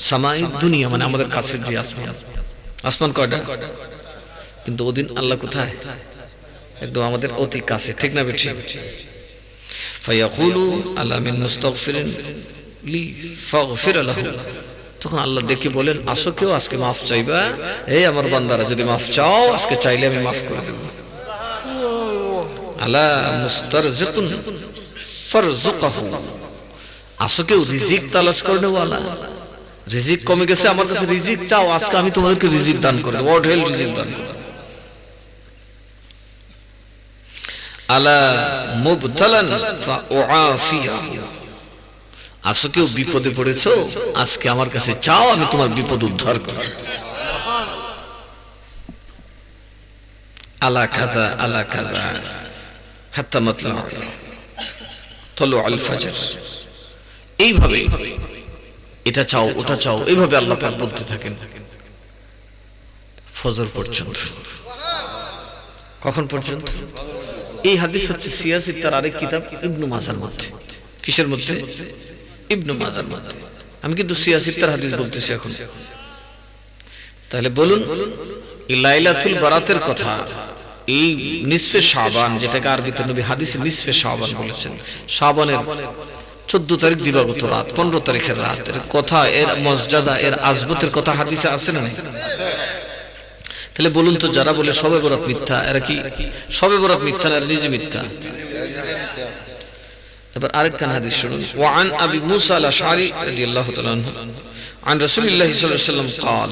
সামাই দুনিয়া মানে আমাদের কাছের যে আসমান। আসমান কয়টা? কিন্তু ওদিন আল্লাহ কোথায়? একদম আমাদের অতি কাছে, ঠিক না বেঠিক? ফায়াকুলু আলা মিন মুস্তাগফিরিন লি ফাগফির লাহু। তখন আল্লাহ ডেকে বলেন, আসো কেউ আজকে মাফ চাইবা? এই আমার বান্দারা যদি মাফ চাও আজকে চাইলে আমি মাফ করে দেব। আলা মুস্তারজিকুন ফারজুকহু। আসো কেউ রিজিক তালাশ করে ওয়ালা, রিজিক কমে গেছে, আমার কাছে রিজিক চাও, আজকে আমি তোমাদেরকে রিজিক দান করে দেব, অঢেল রিজিক দান করে দেব। আলা মুবতালান ফাউআফিয়াহু। আসো কেউ বিপদে পড়েছো, আজকে আমার কাছে চাও, আমি তোমার বিপদ উদ্ধার করব। আলা কাযা আলা কাযা হাত্তা মাতলা তলু আল ফাজর। এইভাবে এটা চাও ওটা চাও, এইভাবে আল্লাহ পাক বলতে থাকেন ফজর পর্যন্ত। কখন পর্যন্ত? এই হাদিস হচ্ছে সিয়াসির তার আরেক কিতাব ইবনু মাজার মধ্যে। কিসের মধ্যে? ইবনু মাজার মধ্যে। আমি কিন্তু সিয়াসির তার হাদিস বলতেছি এখন। তাহলে বলুন, এই লাইলাতুল বারাতের কথা, এই নিসফে শাবান, যেটাকে আরবিতে নবী হাদিসে নিসফে শাবান বলেছেন, শাবানের 14 তারিখ দিবাগত রাত, 15 তারিখের রাত, এর কথা, এর মর্যাদা, এর আজমতের কথা হাদিসে আছে না? তাহলে বলুন তো, যারা বলে শবে বরাত মিথ্যা, এরা কি শবে বরাত মিথ্যা না, এরা নিজে মিথ্যা? এবার আরেকখান হাদিস শুনুন। ওয়ান আবি মুসা আল-আশআরী রাদিয়াল্লাহু তাআলা আনহু আন রাসূলিল্লাহি সাল্লাল্লাহু আলাইহি ওয়াসাল্লাম قال,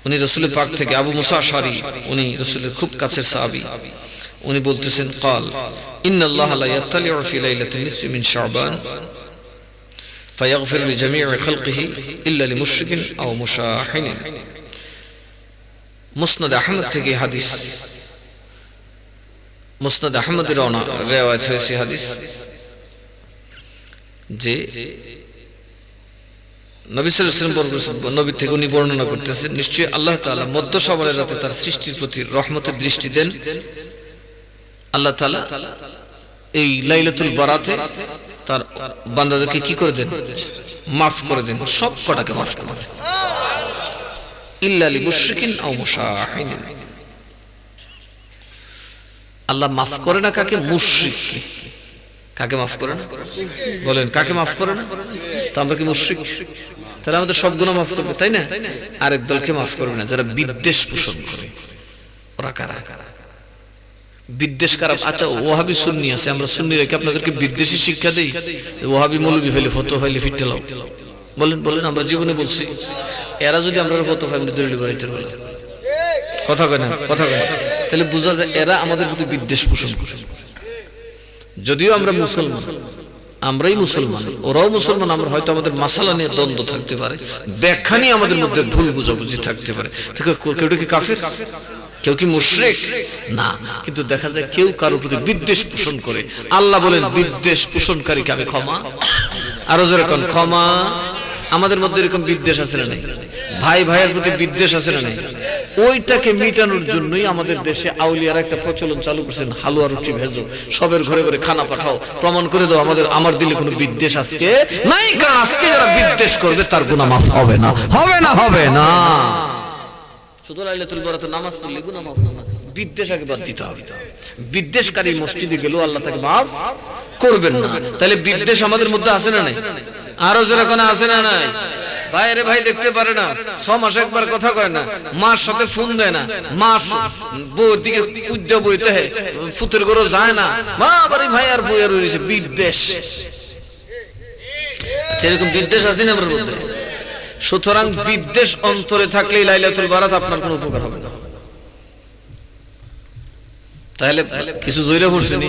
উনি রাসূলের পাক থেকে, আবু মুসা আশআরী, উনি রাসূলের খুব কাছের সাহাবী, উনি বলতেছেন, قال ইন্নাল্লাহা লা ইয়াত্তালিউ ফি লাইলাতিন নিসফি মিন শাবান ফায়াগফিরু লিজামি'i খালকিহি ইল্লা লিমুশরিকিন আও মুশাহিনিন। মুসনাদ আহমদ থেকে হাদিস, মুসনাদ আহমদের রিওয়ায়াত হয়েছে হাদিস যে নবী সাল্লাল্লাহু আলাইহি ওয়াসাল্লাম নবী থেকে উনি বর্ণনা করতেছেন, নিশ্চয়ই আল্লাহ তাআলা মধ্য শাবানের রাতে তার সৃষ্টির প্রতি রহমতের দৃষ্টি দেন। আল্লাহ তাআলা এই লাইলাতুল বারাতে তার বান্দাদেরকে কি করে দেন? মাফ করে দেন, সব কটাকে মাফ করে দেন। ইল্লা লিমুশরিকিন আও মুশাহিনিন। আল্লাহ মাফ করে না কাকে? মুশরিককে। কাকে মাফ করে না? বলেন কাকে মাফ করে না? তো আমরা কি মুশরিক? তাহলে আমাদের সব গুনাহ মাফ করবে, তাই না? আরেক দলকে মাফ করবে না, যারা বিদ্বেষ পোষণ করে। ওরা কারা? বিদ্বেষ কারা? আচ্ছা, ওয়াহাবি সুন্নি আছে, আমরা সুন্নি রেখে আপনাদেরকে বিদ্বেষী শিক্ষা দেই? ওয়াহাবি মৌলবি হইলে ফতোয়া হইলে ফিটতে লাও। বলেন বলেন, আমরা জীবনে বলছি এরা যদি আমরা ফতোয়া ফাইলে দলিল বাড়াইতে বলে কথা কয় না, কথা কয় না, তাহলে বোঝা যায় এরা আমাদের প্রতি বিদ্বেষ পোষণ করে। যদিও আমরা মুসলমান, আমরাই মুসলমান, ওরাও মুসলমান, আমরা হয়তো আমাদের মাসালা নিয়ে দ্বন্দ্ব থাকতে পারে, ব্যাখ্যা নিয়ে আমাদের মধ্যে ভুল বুঝাবুঝি থাকতে পারে। কেউ কি কাফের? কেউ কি মুশরিক? না। কিন্তু দেখা যায় কেউ কারোর প্রতি বিদ্বেষ পোষণ করে। আল্লাহ বলেন বিদ্বেষ পোষণকারীকে আমি ক্ষমা। আরো যেরকম ক্ষমা। আমাদের মধ্যে এরকম বিদ্বেষ আছে না নাই? ভাই ভাইয়ের প্রতি বিদ্বেষ আছে না নাই? ওইটাকে মিটানোর জন্যই আমাদের দেশে আউলিয়ারা একটা প্রচলন চালু করছেন, হালুয়া রুটি ভেজো, সবের ঘরে ঘরে খানা পাঠাও, প্রমাণ করে দাও আমার দিলে কোনো বিদ্বেষ আজকে নাই। কারণ আজকে যারা বিদ্বেষ করবে তার গুনাহ মাফ হবে না, হবে না, হবে না। শুধু লাইলাতুল বারাতে নামাজ পড়লে গুনাহ মাফ না, বিদ্বেষ আগে বাদ দিতে হবে। বিদ্বেষকারী মসজিদে গেলেও আল্লাহ তাকে মাফ করবেন না। তাহলে বিদ্বেষ আমাদের মধ্যে আছে না নাই? আরো যেরকম আছে না নাই? ভাইরে ভাই দেখতে পারে না, 6 মাসে একবার কথা কয় না, মার সাথে ফোন দেয় না, মাস বউর দিকে কুদ্দা বইতে হয়, ফুতের ঘরে যায় না, মা বাড়ি ভাই আর বউয়ের রয়েছে বিদ্বেষ। সেরকম বিদ্বেষ আছে না আমাদের মধ্যে? সুতরাং বিদ্বেষ অন্তরে থাকলেই লাইলাতুল বারাত আপনার কোনো উপকার হবে না। তাহলে কিছু জয়রা পড়ছে নি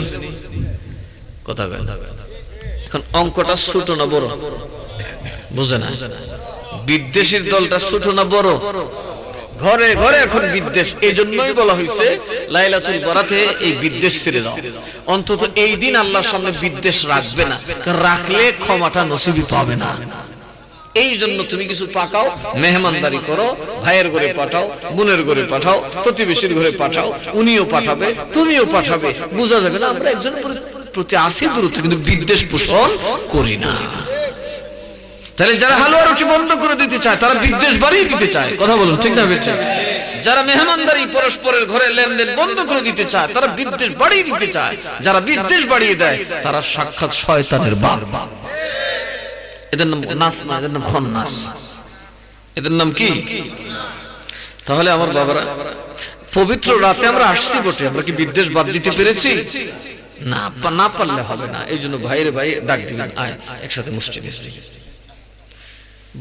কথা কয়। এখন অঙ্কটা ছোট না বড়? বুঝে না? বিদ্বেষীর দলটা ছোট না বড়? ঘরে ঘরে এখন বিদ্বেষ। এই জন্যই বলা হয়েছে লাইলাতুল বারাতে এই বিদ্বেষ ছেড়ে দাও। অন্তত এই দিন আল্লাহর সামনে বিদ্বেষ রাখবে না, রাখলে ক্ষমাটা নসিবই পাবে না। এই জন্য তুমি কিছু পাকাও, মেহমানদারি করো, ভাইয়ের ঘরে পাঠাও, বোনের ঘরে পাঠাও, প্রতিবেশীর ঘরে পাঠাও, উনিও পাঠাবে, তুমিও পাঠাবে। বোঝা যাবে না আমরা একজন প্রতি আসি দূরত্ব, কিন্তু বিদ্বেষ পোষণ করি না। তাহলে যারা হালুয়া রুটি বন্ধ করে দিতে চায় তারা বিদ্বেষ বাড়িয়ে দিতে চায়। কথা বলুন ঠিক না বেঁচে? যারা মেহমানদারি পরস্পরের ঘরে লেনদেন বন্ধ করে দিতে চায় তারা বিদ্বেষ বাড়িয়ে দিতে চায়। যারা বিদ্বেষ বাড়িয়ে দেয় তারা সাক্ষাৎ শয়তানের বাপ। এদের নাম নাস না, এদের নাম খন্নাস। এদের নাম কি? তাহলে আমার বাবারা, পবিত্র রাতে আমরা আসছি বটে, আমরা কি বিদ্বেষ বাদ দিতে পেরেছি? না, না পারলে হবে না। এই জন্য ভাইরে ভাই ডাক দিবেন, আয় একসাথে মসজিদে এসে,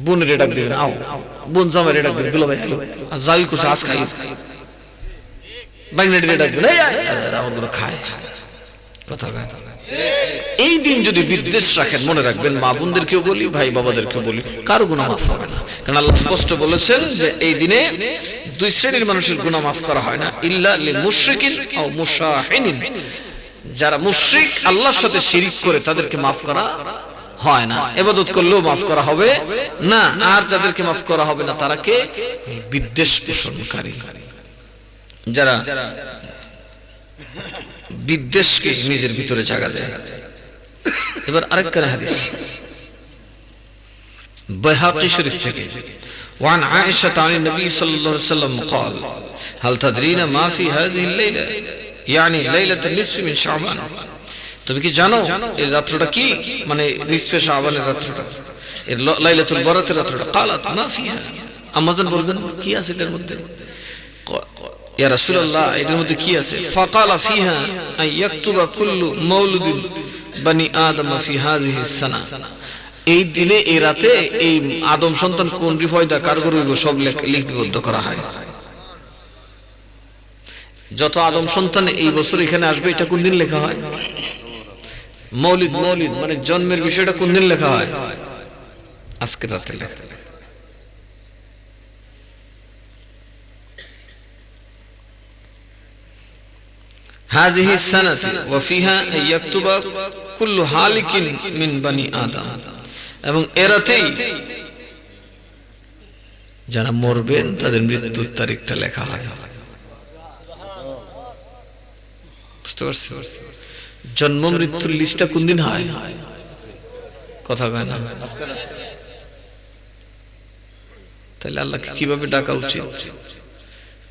বোনের ডাক দিবেন, আও বোন জামাই ডাক দিবেন, গুলো ভাই হ্যালো যাই করছে আজ খাই, বাইনারি ডাক দিবেন, আমাদের খায় কথা। এই দিন যদি বিদ্বেষ রাখেন, মনে রাখবেন, মা বোনদেরকেও বলি, ভাই বাবাদেরকেও বলি, কারো গুনাহ মাফ হবে না। কারণ আল্লাহ স্পষ্ট বলেছেন যে এই দিনে দুই শ্রেণীর মানুষের গুনাহ মাফ করা হয় না, ইল্লা লিল মুশরিকিন আও মুশাহিনিন। যারা মুশরিক, আল্লাহর সাথে শিরিক করে, তাদেরকে মাফ করা হয় না। ইবাদত করলেও মাফ করা হবে না। আর যাদেরকে মাফ করা হবে না তারা কে? বিদ্বেষ পোষণকারী, যারা বিদ্বেষকে নিজের ভিতরে জায়গা দেয়। এবার আরেকটা হাদিস বাইহাকি শরীফ থেকে, وعن عائشة عن النبي صلى الله عليه وسلم قال هل تدرين ما في هذه الليلة يعني ليلة النصف من شعبان। তুমি কি জানো এই রাতটা কি? মানে নিসফে শাবানের রাতটা, এর লাইলাতুল বারাতের রাতটা। قالت ما فيها। আম্মা জান বললেন কি আছে এর মধ্যে? ইয়া রাসূলুল্লাহ, এর মধ্যে কি আছে? ফাকালা ফিহা আন ইয়াকতুবা কুল্লু মাউলুদিন বানি আদম ফি হাযিহি সানা। এই দিনে, এই রাতে, এই আদম সন্তান কোন রিফয়দা কারগর হইব সব লিপিবদ্ধ করা হয়। যত আদম সন্তান এই বছর এখানে আসবে, এটা কোন দিন লেখা হয়? মৌলিদ, মৌলিদ মানে জন্মের বিষয়টা কোন দিন লেখা হয়? আজকে রাতে লেখা। হাযিহি সানাতি ওয়া ফিহা ইয়াকতুবা কুল্লু হালিকিন মিন বানি আদম, এবং এরাতেই যারা মরবেন তাদের মৃত্যুর তারিখটা লেখা হয়। বুঝতে পারছেন? জন্ম মৃত্যুর লিস্টটা কোন দিন হয়? কথা কয় না। তাহলে আল্লাহকে কিভাবে ডাকা উচিত?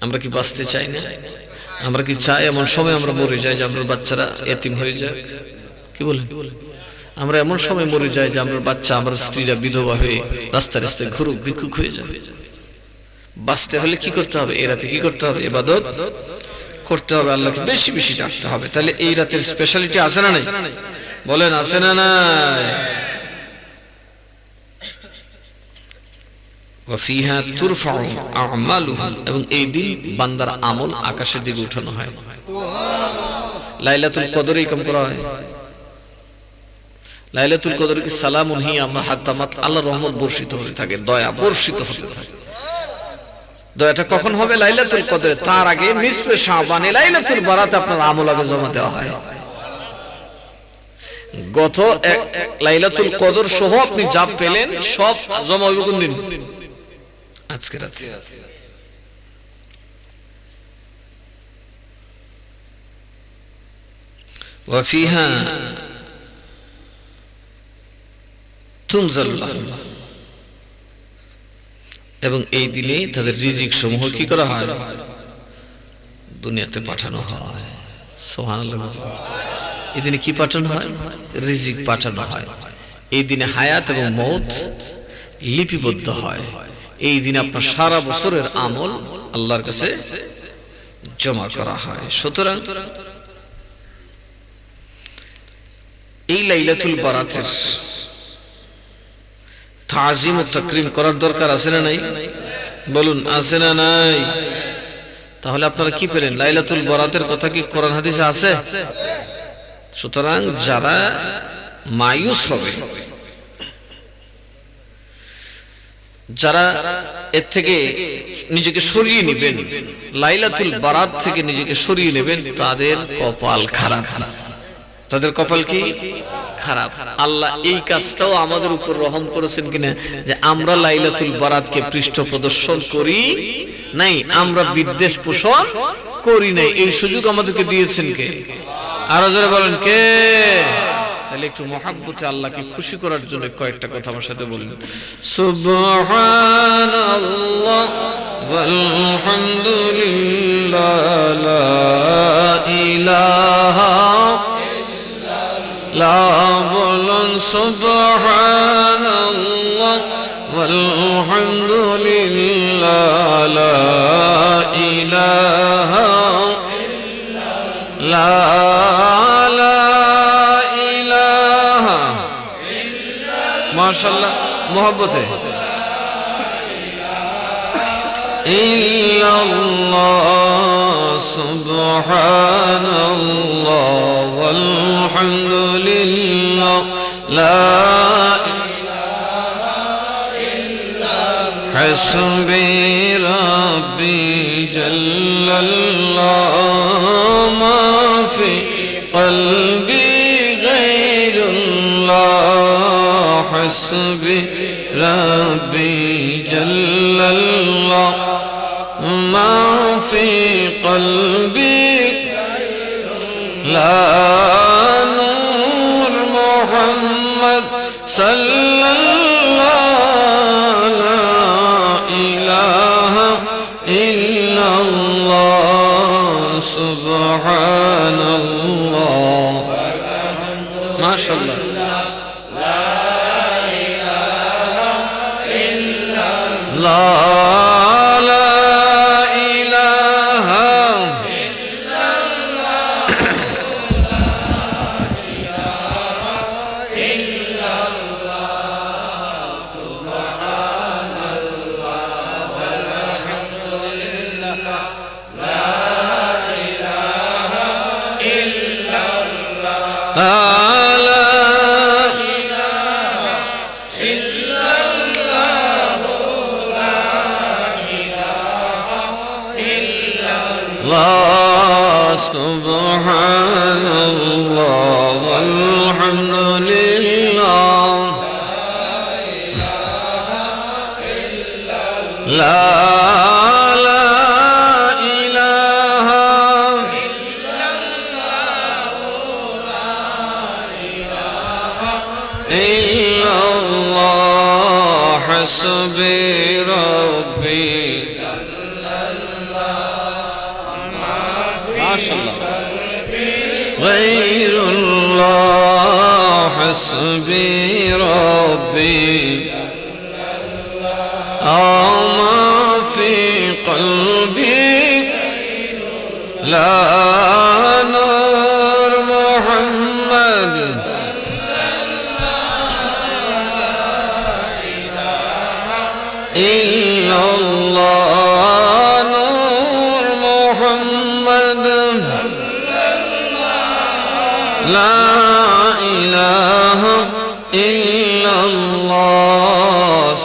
আমরা কি বাঁচতে চাই না? আমরা কি চাই এমন সময় আমরা মরে যাই যে আমরা বাচ্চারা এতিম হয়ে যায়? কি বলেন? আমরা এমন সময় মরে যাই যে আমরা বাচ্চা, আমার স্ত্রীরা বিধবা হয়ে রাস্তায় রাস্তায় ঘুরুক ভিক্ষুক হয়ে যায়। বাঁচতে হলে কি করতে হবে? এই রাতে কি করতে হবে? ইবাদত করতে হবে, আল্লাহকে বেশি বেশি ডাকতে হবে। তাহলে এই রাতের স্পেশালিটি আছে না নাই? বলেন আছে না নাই? ওয়াফিহা তুরফাউ আমালুহুম, এবং এই দিন বান্দার আমল আকাশের দিকে উঠানো হয়। লাইলাতুল কদরে কম করা হয়। লাইলাতুল কদরে কি সালামুন হিয়া হাত্তা মাত, আল্লাহর রহমত বর্ষিত হতে থাকে, দয়া বর্ষিত হতে থাকে। দয়াটা কখন হবে? লাইলাতুল কদরে। তার আগে নিসফে শাবানে লাইলাতুল বারাতে আপনার আমল আগে জমা দেওয়া হয়। গত লাইলাতুল কদর সহ আপনি যা পেলেন সব জমা হবে কোন দিন? আজকে রাতে। ওয়াফিহা তুনজাল, এবং এই দিনে তাদের রিজিক সমূহ কি করা হয়? দুনিয়াতে পাঠানো হয়। সুবহানাল্লাহ। এই দিনে কি পাঠানো হয়? রিজিক পাঠানো হয়। এই দিনে হায়াত এবং মওত লিপিবদ্ধ হয়। এই দিনে আপনার সারা বছরের আমল আল্লাহর কাছে জমা করা হয়। সুতরাং এই লাইলাতুল বারাতের তাজিম ও তাকরীম করার দরকার আছে না নাই? বলুন আছে না নাই? তাহলে আপনারা কি পেলেন? লাইলাতুল বারাতের কথা কি কোরআন হাদিসে আছে? সুতরাং যারা মায়ুস হবে, যারা এর থেকে নিজেকে সরিয়ে নেবেন, লাইলাতুল বারাত থেকে নিজেকে সরিয়ে নেবেন, তাদের কপাল খারাপ। তাদের কপাল কি খারাপ। আল্লাহ এই কাজটাও আমাদের উপর রহম করেছেন কিনা যে আমরা লাইলাতুল বারাতকে পৃষ্ঠ প্রদর্শন করি নাই, আমরা বিদ্বেষ পোষণ করি নাই। এই সুযোগ আমাদেরকে দিয়েছেন কে? আরো জোরে বলেন কে? তাহলে একটু মহাব্বতে আল্লাহকে খুশি করার জন্য কয়েকটা কথা আমার সাথে বলুন। সুবহানাল্লাহ ওয়ালহামদুলিল্লাহ লা ইলাহা ইল্লাল্লাহ, বলুন সুবহানাল্লাহ ওয়ালহামদুলিল্লাহ লা ইলাহা ইল্লাল্লাহ। মাশাআল্লাহ মোহাব্বতে ইল্লাল্লাহ সুবহানাল্লাহ ওয়ালহামদুলিল্লাহ লা ইলাহা ইল্লাল্লাহ হাসবি রাব্বি জাল্লাল্লাহ মা ফি কলবি গায়রুল্লাহ হাসবি রাব্বি জাল্লাল্লাহ মা ফি কলবি লা নূর মুহাম্মদ সাল্লাল্লাহু লা ইলাহা ইল্লাল্লাহ সুবহানাল্লাহ। মাশাআল্লাহ লা ইলাহা ইল্লাল্লাহ সুবহানাল্লাহ ওয়ালহামদুলিল্লাহ লা ইলাহা ইল্লাল্লাহ লা ইলাহা ইল্লাল্লাহ লা লা ইলাহা ইল্লাল্লাহ হাসবি রাব্বি মাশাআল্লাহ গায়রুল্লাহ হাসবি রাব্বি আমা ফি কলবি লা নূর মুহাম্মদ ইল্লাল্লাহ নূর মুহাম্মদ লা ইলাহা ইল্লাল্লাহ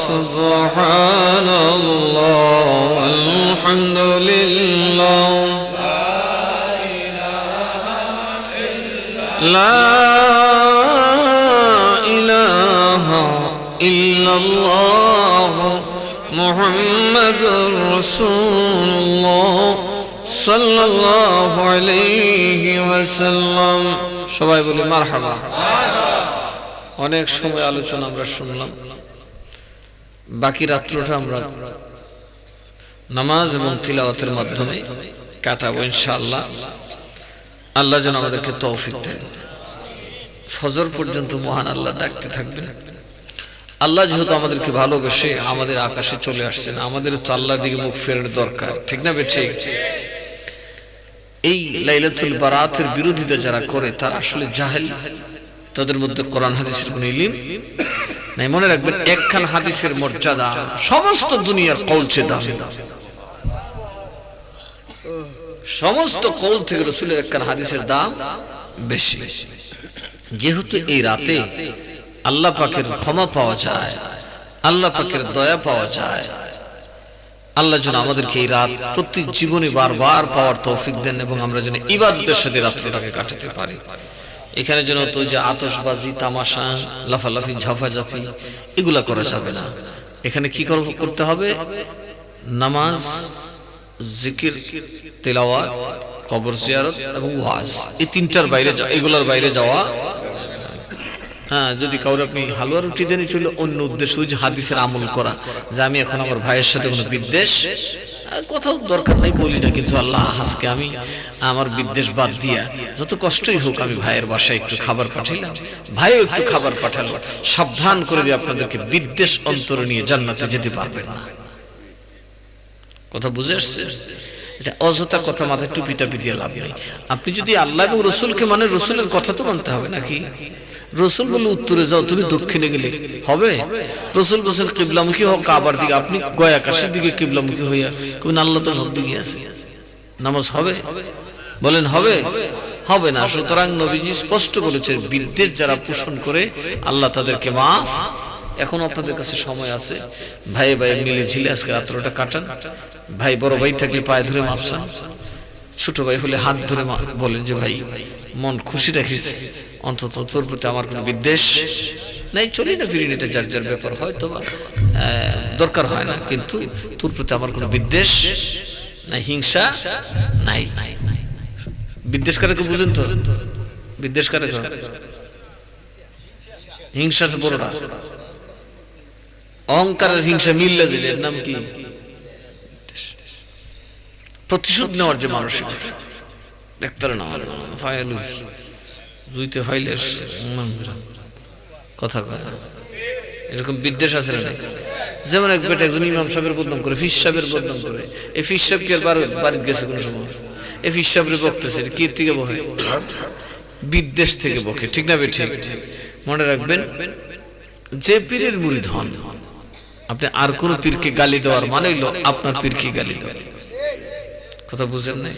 সুবহানাল্লাহ আলহামদুলিল্লাহ লা ইলাহা ইল্লাল্লাহ মুহাম্মাদুর রাসূলুল্লাহ সাল্লাল্লাহু আলাইহি ওয়াসাল্লাম। সবাই বলি মারহাবা। অনেক সময় আলোচনা আমরা শুনলাম, বাকি রাত্রটা আমরা নামাজ এবং তিলাওয়াতের মাধ্যমে কাটাবো ইনশাআল্লাহ। আল্লাহ যেন আমাদেরকে তৌফিক দেন। ফজর পর্যন্ত মহান আল্লাহ ডাকতে থাকবেন। আল্লাহ যেহেতু আমাদেরকে ভালোবেসে আমাদের আকাশে চলে আসছেন, আমাদের তো আল্লাহর দিকে মুখ ফেরার দরকার, ঠিক না বেঠিক? এই লাইলাতুল বারাতের বিরোধিতা যারা করে তারা আসলে জাহেল, তাদের মধ্যে কোরআন হাদিসের কোনো ইলম নাই। মনে রাখবেন, একখান হাদিসের মর্যাদা সমস্ত দুনিয়ার কওলচে দাম। সমস্ত কওল থেকে রাসূলের একখান হাদিসের দাম বেশি। যেহেতু এই রাতে আল্লাহ পাকের ক্ষমা পাওয়া যায়, আল্লাহ পাকের দয়া পাওয়া যায়, আল্লাহ যেন আমাদেরকে এই রাত প্রতি জীবনে বারবার পাওয়ার তৌফিক দেন এবং আমরা যেন ইবাদতের সাথে রাত্রটাকে কাটাতে পারি। এখানে যেন তো যে আতশবাজি, তামাশা, লাফালাফি, ঝাফাঝাফি এগুলা করা যাবে না। এখানে কি করতে হবে? নামাজ, জিকির, তেলাওয়াত, কবর জিয়ারত এবং ওয়াজ, এই তিনটার বাইরে এগুলার বাইরে যাওয়া। হ্যাঁ, যদি কাউরে আপনি হালুয়া রুটি দেন চলে অন্য উদ্দেশ্য, ওই যে হাদিসের আমল করা, যে আমি এখন আমার ভাইয়ের সাথে কোনো বিদ্বেষ, কোথাও দরকার নাই বলি না, কিন্তু আল্লাহ আজকে আমি আমার বিদ্বেষ বাদ দিয়া যত কষ্টই হোক আমি ভাইয়ের বাসায় একটু খাবার পাঠাইলাম, ভাইও একটু খাবার পাঠালো, সাবধান করে দিয়ে আপনাদেরকে বিদ্বেষ অন্তরে নিয়ে জান্নাতে যেতে পারবেন না। কথা বুঝে আসছে? এটা অযথা কথা মাথায় টুপিটা পিটিয়ে লাভ নেই। আপনি যদি আল্লাহ এবং রসুলকে মানে, রসুলের কথা তো মানতে হবে নাকি? রসুল বলে উত্তরে যাও, তুমি দক্ষিণে গেলে হবে? রসুল বলছেন কিবলামুখী হোক কাবার দিকে, আপনি গয়া আকাশের দিকে কিবলামুখী হইয়া কোন আল্লাহ তো সব দিকে আছে, নামাজ হবে? বলেন হবে? হবে না। সুতরাং নবীজি স্পষ্ট বলেছেন, বিদ্বেষ যারা পোষণ করে আল্লাহ তাদেরকে মাফ। এখন আপনাদের কাছে সময় আছে, ভাই ভাই মিলে ঝিলে আজকে রাত্রটা কাটান। ভাই বড় ভাই থাকলে পায়ে ধরে মাপ চান, ছোট ভাই হলে হাত ধরে বলেন যে ভাই মন খুশি রাখিস, অন্তত তোর প্রতি আমার কোনো বিদ্বেষ নাই, চলি না ফিরি, এটা যার যার ব্যাপার, হয়তো দরকার হয় না, কিন্তু তোর প্রতি আমার কোনো বিদ্বেষ নাই, হিংসা নাই। বিদ্বেষ কারে বুঝেন তো? বিদ্বেষ কারে? হিংসা বড়টা, অহংকারের হিংসা মিললে যে এর নাম কি? প্রতিশোধ নেওয়ার যে মানসিকতা, দেখতে না ফাইলু দুইতে ফাইলে কথা কথা এরকম বিদ্বেষ আছে না? যেমন এক বেটা একজন ইমাম সাহেবের বদনাম করে, ফিস সাহেবের বদনাম করে। এই ফিস সাহেব কি আর বাড়িতে গেছে কোন সময়? এই ফিস সাহেবের বকতেছে, কি থেকে বকে? বিদ্বেষ থেকে বকে, ঠিক না? ঠিক। মনে রাখবেন, যে পীরের মুরিদ হন, আপনি আর কোন পীরকে গালি দেওয়ার মানে হইল আপনার পীরকে গালি দেওয়া। কথা বুঝেন নাই?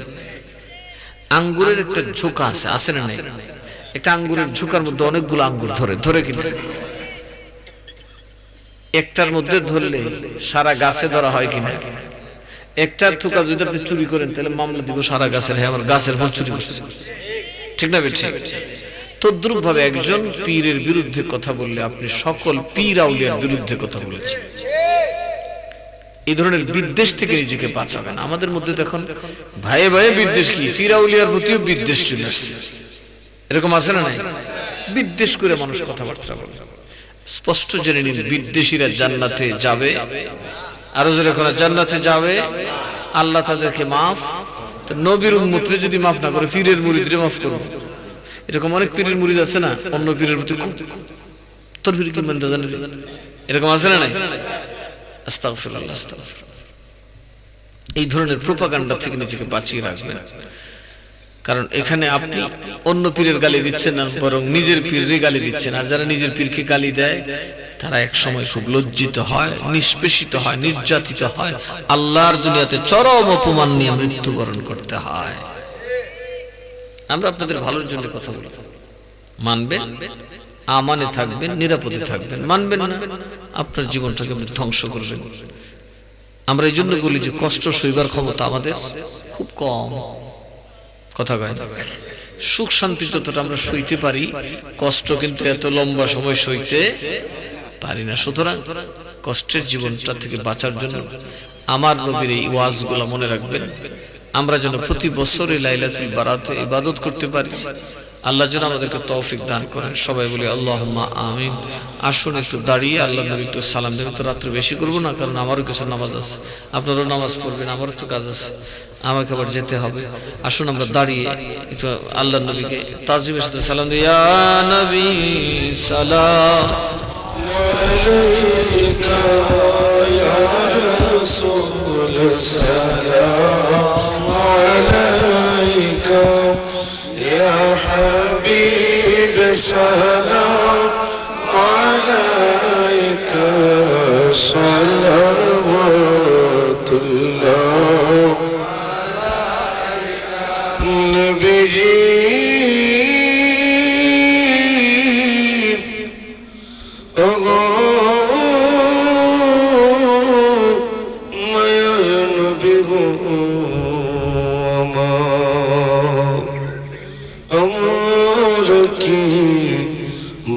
আঙ্গুরের একটা ঝোঁকা আছে, আছে না নাই? একটা আঙ্গুরের ঝোঁকার মধ্যে অনেকগুলো আঙ্গুর ধরে কিনা? একটার মধ্যে ধরলে সারা গাছে ধরা হয় কিনা? একটার থোকা যদি আপনি চুরি করেন তাহলে মামলা দিব সারা গাছের, হ্যাঁ আমার গাছের ফল চুরি করছে, ঠিক না? ঠিক। তদ্রুপ ভাবে একজন পীরের বিরুদ্ধে কথা বললে আপনি সকল পীর আউলিয়ার বিরুদ্ধে কথা বলেছেন। এই ধরনের বিদ্বেষ থেকে নিজেকে বাঁচাবেন। আমাদের মধ্যে দেখুন ভাইয়ে ভাইয়ে বিদ্বেষ, কি ফিরাউলিয়ার প্রতিও বিদ্বেষ চলে আসছে, এরকম আছে না? নাই, বিদ্বেষ করে মানুষ কথাবার্তা বলে। স্পষ্ট জেনে নিন, বিদ্বেষীরা জান্নাতে যাবে, আরো জোরে করে জান্নাতে যাবে, আল্লাহ তাদেরকে মাফ, তো নবীর উম্মতরে যদি মাফ না করে পীরের মুরিদরে মাফ করবে। এরকম অনেক পীরের মুরিদ আছে না, অন্য পীরের প্রতি খুব তোর পীর কি মানে জানেন, এরকম আছে না? নাই, আস্তাগফিরুল্লাহ, আস্তাগফিরুল্লাহ। এই ধরনের প্রোপাগান্ডা থেকে নিজেকে বাঁচিয়ে রাখবেন, কারণ এখানে আপনি অন্য পীরের গালি দিচ্ছেন না, বরং নিজের পীরেরই গালি দিচ্ছেন। আর যারা নিজের পীরকে গালি দেয় তারা এক সময় খুব লজ্জিত হয়, নিষ্পেষিত হয়, নির্যাতিত হয়, আল্লাহর দুনিয়াতে চরম অপমান নিয়ে মৃত্যুবরণ করতে হয়। আমরা আপনাদের ভালোর জন্য কথা বলি, মানবেন, আমানে থাকবেন, নিরাপদে থাকবেন। মানবেন না, আপনার জীবনটাকে আপনি ধ্বংস করবেন। আমরা এই জন্য বলি যে কষ্ট সইবার ক্ষমতা আমাদের খুব কম। কথা কয়, সুখ শান্তি যতটা আমরা সইতে পারি, কষ্ট কিন্তু এত লম্বা সময় সইতে পারি না। সুতরাং কষ্টের জীবনটা থেকে বাঁচার জন্য আমার নবীর এই ওয়াজগুলো মনে রাখবেন। আমরা যেন প্রতি বছরই লাইলাতুল বারাতে ইবাদত করতে পারি। আল্লাহ যেন আমাদেরকে তৌফিক দান করেন। সবাই বলি আল্লাহুম্মা আমিন। আসুন একটু দাঁড়িয়ে আল্লাহ নবী একটু সালাম দেবেন। তো রাত্রে বেশি করবো না, কারণ আমারও কিছু নামাজ আছে, আপনারও নামাজ পড়বেন, আমারও তো কাজ আছে, আমাকে আবার যেতে হবে। আসুন আমরা দাঁড়িয়ে একটু আল্লাহ নবীকে তাজিমের সাথে সালাম দিই। ইয়া নবী সালাম আলাইকা ইয়া রাসূল সালাম আলাইকা ইয়া হাবিব সালাম আলাইকা সালাওয়াতুল্লাহ নবীজি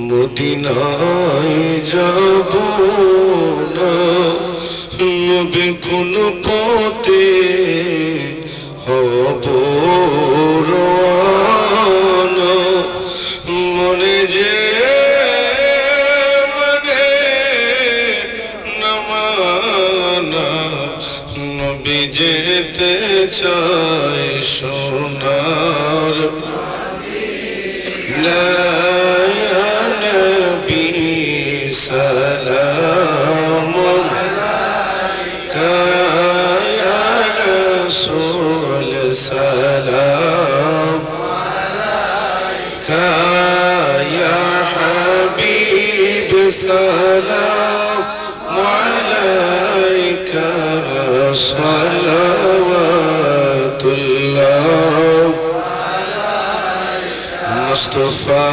মদিনায় যাব না, নবী কোন পথে হব রওয়ানা, মনে যে মানে নামানা, নবী যেতে চায় সোনার سلام عليك يا رسول سلام عليك يا حبيب سلام عليك صلوات الله मुस्तफा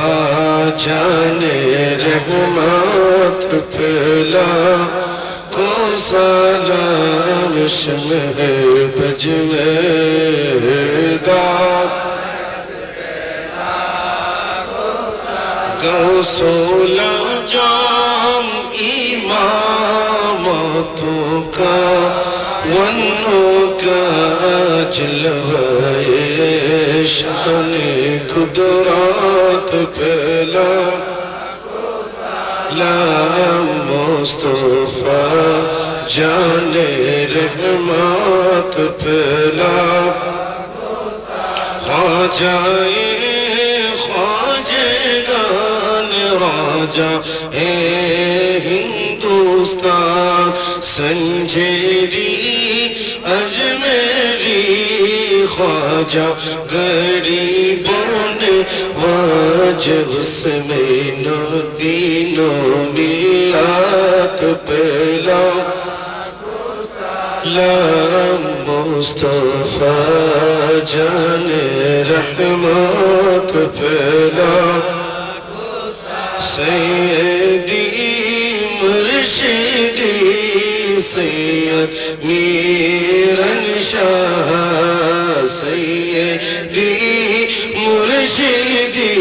जाने रहमत पेला को सलाम इसमें बजवेदा गौसोला जाम इमामतों का वन्नों का जलवाए शान कुदरत पेला ला मुस्तफा जाने रहमत पेला ख्वाजाए ख्वाजेगान राजा ए हिंदुस्तान संजेरी अजमेरी ख्वाजा गरीबों ने वाजिब उसमें नो दीनो मिलात पेला ला मुस्तफा जाने रहमत पेला सैयदी मुर्शिदी सैयद मीरन शाह सैयदी मुर्शिदी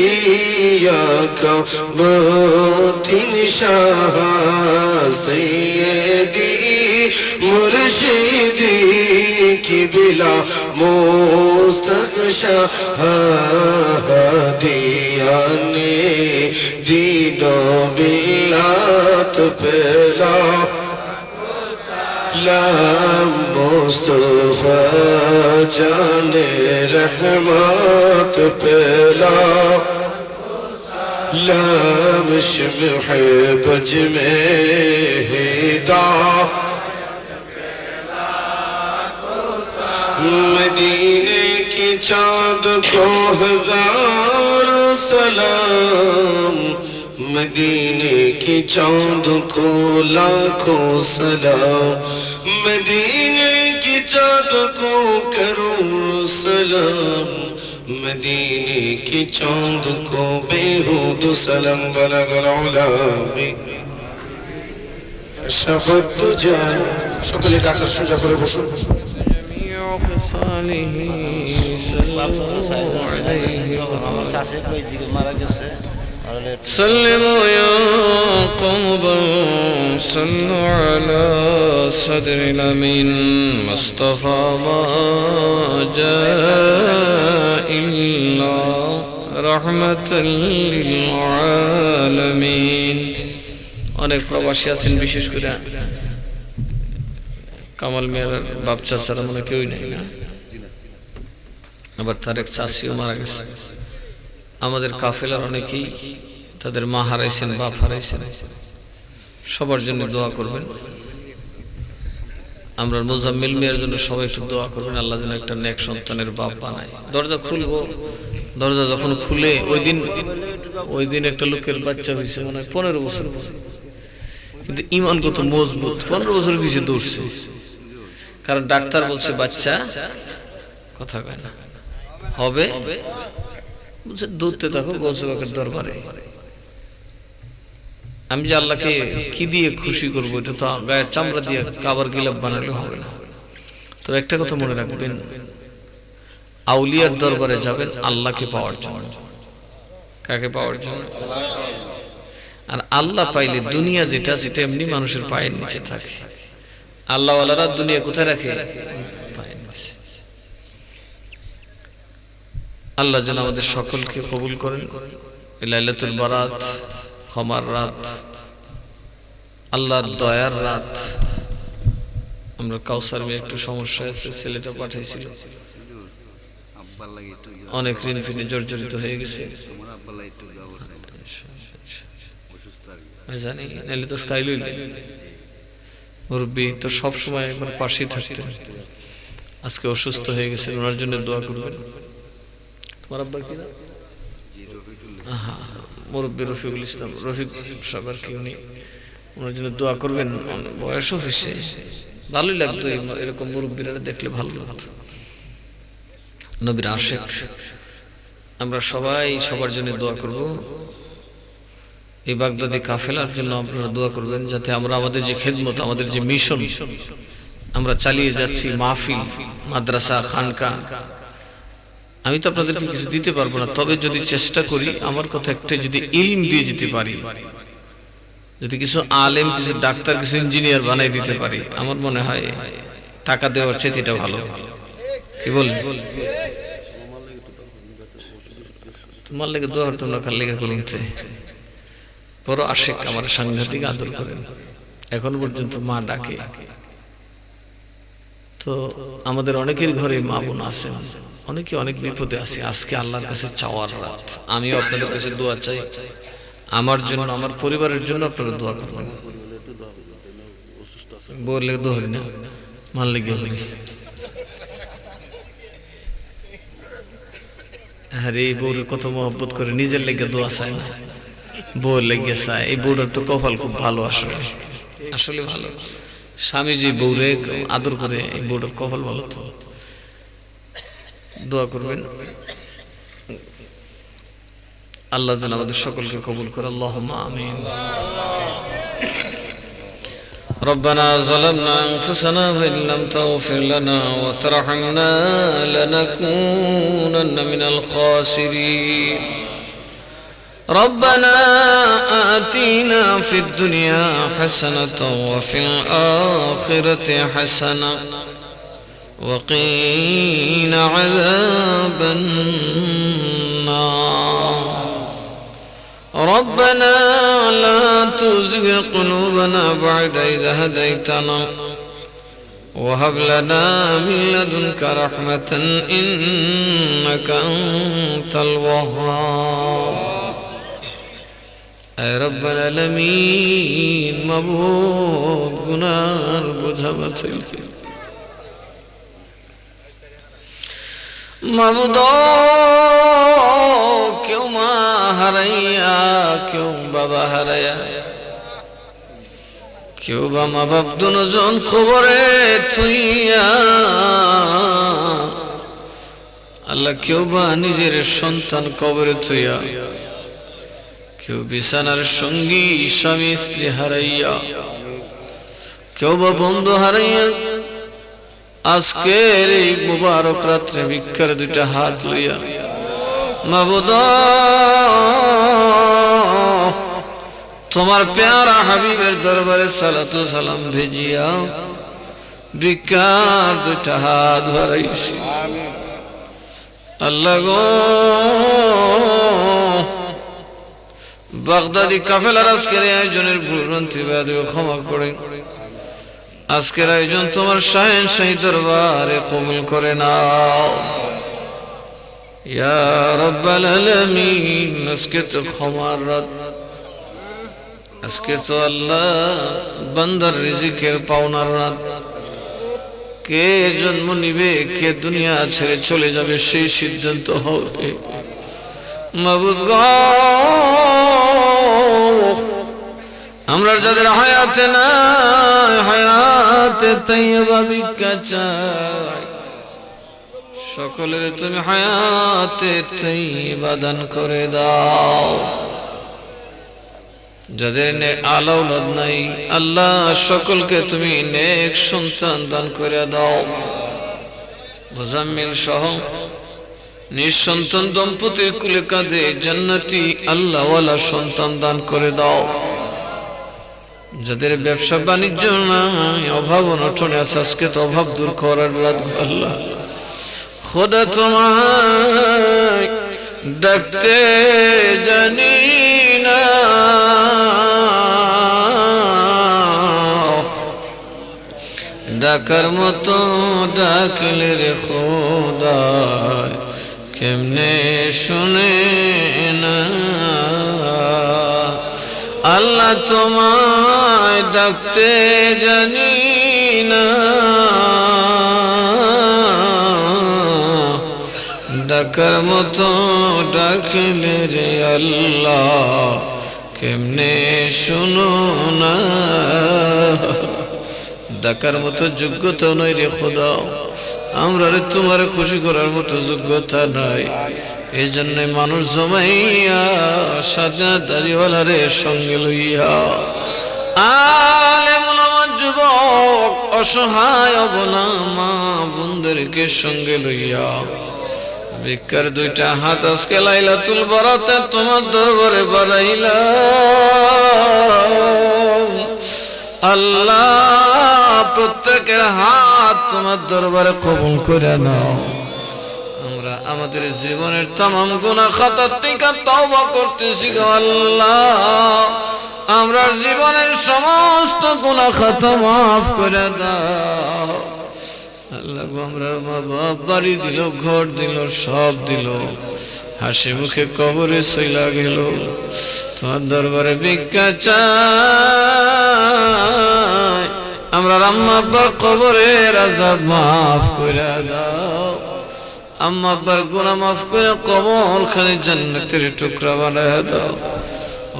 आका मोतीन शाह सैयदी मुर्शिदी किबला मुस्तकशा दिया ने दीनो बिलात पेला मुस्तफा जाने रहमत पेला मुश्बिह बज में हिदा मदीने की चाँद को हजार सलाम मदीने की चाँद को लाखों सलाम मदीने की चाँद को करो सलाम मदीने की चाँद को बेहूद सलाम बलगल उला शफत तुझा সকলে কাতার সোজা করে বসুন سلموا يا قوم صلوا على صدر الأمين مصطفى ما جاء إلا رحمة للعالمين অনেক প্রবাসী আছেন বিশেষ করে কামাল মিয়ার বাপ চাচারা মনে কেউই নেই না আবার তার এক চাচিও মারা গেছে আমাদের কাফেলার অনেকেই তাদের মা হারাইছেন বাপ হারাইছেন সবার জন্য দোয়া করবেন আমরা মুজাম্মিল মিয়ার জন্য সবাই একটু দোয়া করবেন আল্লাহ যেন একটা নেক সন্তানের বাপ বানায় দরজা খুলবো দরজা যখন খুলে ওই দিন একটা লোকের বাচ্চা হয়েছে মানে 15 বছর কিন্তু ইমান কত মজবুত 15 বছর পিছিয়ে দৌড়ছে কারণ ডাক্তার বলছে বাচ্চা কথা কয় না হবে বলছে দৌড়তে থাকো গৌসবাকের দরবারে আমি যে আল্লাহকে কি দিয়ে খুশি করবো এটা তো গায়ের চামড়া দিয়ে কাবার গিলাপ বানালে হবে না তো একটা কথা মনে রাখবেন আউলিয়ার দরবারে যাবেন আল্লাহকে পাওয়ার জন্য কাকে পাওয়ার জন্য আর আল্লাহ পাইলে দুনিয়া যেটা সেটা এমনি মানুষের পায়ের নিচে থাকে আল্লাহওয়ালারা দুনিয়া কোথায় রাখে পায়ের নিচে আল্লাহ যেন আমাদের সকলকে কবুল করেন লাইলাতুল বারাত ক্ষমার রাত আল্লাহর দয়ার রাত আমরা কাউসার মেয়ে একটু সমস্যা আছে ছেলেটা পাঠাইছিল অনেক ঋণ ফিনে জর্জরিত হয়ে গেছে জানি নাহলে তো স্কাইলুই মুরব্বী তো সবসময় একবার পাশেই থাকতেন আজকে অসুস্থ হয়ে গেছে ওনার জন্য দোয়া করবেন তোমার আব্বা কি না মুরব্বী রফিকুল ইসলাম রফিক সাহেব কি উনি ওনার জন্য দোয়া করবেন বয়সও হয়েছে ভালোই লাগতো এরকম মুরব্বীরা দেখলে ভালো লাগতো নবীর আশিক আমরা সবাই সবার জন্য দোয়া করব এই বাগদাদি কাফেলার জন্য আপনারা দোয়া করবেন যাতে আমরা আমাদের যে খেদমত আমাদের যে মিশন আমরা চালিয়ে যাচ্ছি মাহফিল মাদ্রাসা খানকা আমি তো আপনাদেরকে কিছু দিতে পারবো না তবে যদি চেষ্টা করি আমার কথা একটা যদি ইলম দিয়ে যেতে পারি যদি কিছু আলেম কিছু ডাক্তার কিছু ইঞ্জিনিয়ার বানাই দিতে পারি আমার মনে হয় টাকা দেওয়ার চেয়ে এটা ভালো কি বলেন তোমার লেগে দোয়া হতো না কার লেগে করুন বড় আশিক আমার সাংঘাতিক আদর করেন এখন পর্যন্ত মা ডাকে তো আমাদের অনেকের ঘরে মা বোন আছেন অনেকে অনেক বিপদে আছে আজকে আল্লাহর কাছে চাওয়ার রাত আমিও আপনাদের কাছে দোয়া চাই আমার জন্য আমার পরিবারের জন্য আপনারা দোয়া করবেন বললে দোয়া না মান লেগে হলি আরে এই বউরে কত মহব্বত করে নিজের লেগে দোয়া চায় না বউ লেগে চায় এই বউটার তো কপাল খুব ভালো আসলে আসলে ভালো স্বামী যে বউরে আদর করে এই বউটার কপাল ভালো তো দোয়া করবেন আল্লাহ যেন আমাদের সকলকে কবুল করে আল্লাহুম্মা আমিন ربنا ظلمنا أنفسنا وإن لم تغفر لنا وترحمنا لنكونن من الخاسرين ربنا آتنا في الدنيا حسنة وفي الآخرة حسنة وقنا عذاب النار ربنا لا تزغ قلوبنا بعد إذ هديتنا وهب لنا من لدنك رحمة إنك أنت الوهاب اے رب العالمین مبعوث گناہر بجھا بچلتی مبعوث کیوں ماں ہریا کیوں بابا ہریا کیوں با মা বাপ দুজন খবরে থুইয়া আল্লাহ কেউ বা নিজের সন্তান কবরে থুইয়া কেউ বিছানার সঙ্গী স্বামী স্ত্রী হারাইয়া কেউ বা বন্ধু হারাইয়া আজকের এই মুবারক রাত্রে ভিক্ষার দুইটা হাত লইয়া মাবুদ তোমার প্যারা হাবিবের দরবারে সালাতু সালাম ভেজিয়া ভিক্ষার দুইটা হাত বাড়াইছি আল্লাহ গো বাগদাদি কাফেলার আজকের আয়োজনের ভুলভ্রান্তি বাদে ক্ষমা করে আজকের আয়োজন তোমার শাহেনশাহী দরবারে কবুল করে নাও ইয়া রাব্বাল আলামিন আজকে তো ক্ষমার রাত আজকে তো আল্লাহ বান্দার রিজিকের পাওনার রাত কে জন্ম নিবে কে দুনিয়া ছেড়ে চলে যাবে সেই সিদ্ধান্ত হবে মাবুদ গো আমরা যাদের হায়াতে নাই হায়াতে তাইয়্যিবা ভিক্ষা চাই সকলের তুমি হায়াতে তাইয়্যিবা দান করে দাও যাদের আলা ঔলাদ নাই আল্লাহ সকলকে তুমি নেক সন্তান দান করে দাও মুজাম্মিল সহ নিঃসন্তান দম্পতির কুলে কাঁধে জান্নাতি আল্লাহওয়ালা সন্তান দান করে দাও যাদের ব্যবসা বাণিজ্য নাই অভাব অনটনে আছে আজকে তো অভাব দূর করার রাত আল্লাহ খোদা তোমায় ডাকতে জানি না ডাকার মতো ডাকলে রে খোদা কেমনে শুনে না আল্লাহ তোমায় ডাকতে জানি না ডাকার মতো ডাকলে রে আল্লাহ কেমনে শুনো না ডাকার মতো যোগ্যতা নয় রে খোদা আমরা রে তোমার খুশি করার মতো যোগ্যতা নাই এই জন্য মানুষ জমাইয়া সাজা দাড়িওয়ালারে সঙ্গে লইয়া আলেম ওলামা যুবক অসহায় অবলা মা বোনদেরকে সঙ্গে লইয়া ভিক্ষার দুইটা হাত আজকে লাইলাতুল বরাতে তোমার দরবারে বাড়াইলাম আল্লাহ প্রত্যেকের হাত তোমার দরবারে কবুল করে নাও আমরা আমাদের জীবনের तमाम গুনাহ খাতা থেকে তওবা করতেছি গো আল্লাহ আমরা জীবনের সমস্ত গুনাহ খাতা maaf করে দাও আল্লাহ গো আমরা মা বাপ বাড়ি দিল ঘর দিল সব দিল হাসি মুখে কবরে চইলা গেল তোমার দরবারে ভিক্ষা চাই আমরা আম্মা আব্বার কবরের আযাব maaf করে দাও আম্মা আব্বার গুনাহ maaf করে কবর খালি জান্নাতের টুকরা বানায় দাও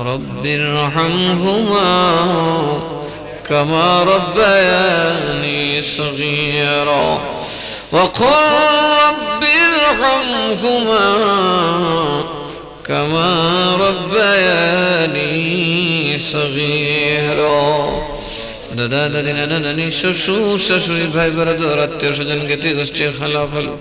রব্বির রহমহুমা কামা রব্বায়ানি সগীরা وقل رب ارحمهما كما ربياني صغيرا দাদা দাদি নানা নানি শ্বশুর শাশুড়ি ভাই ব্রাদার আত্মীয় স্বজন জ্ঞাতি গোষ্ঠী খালা খালু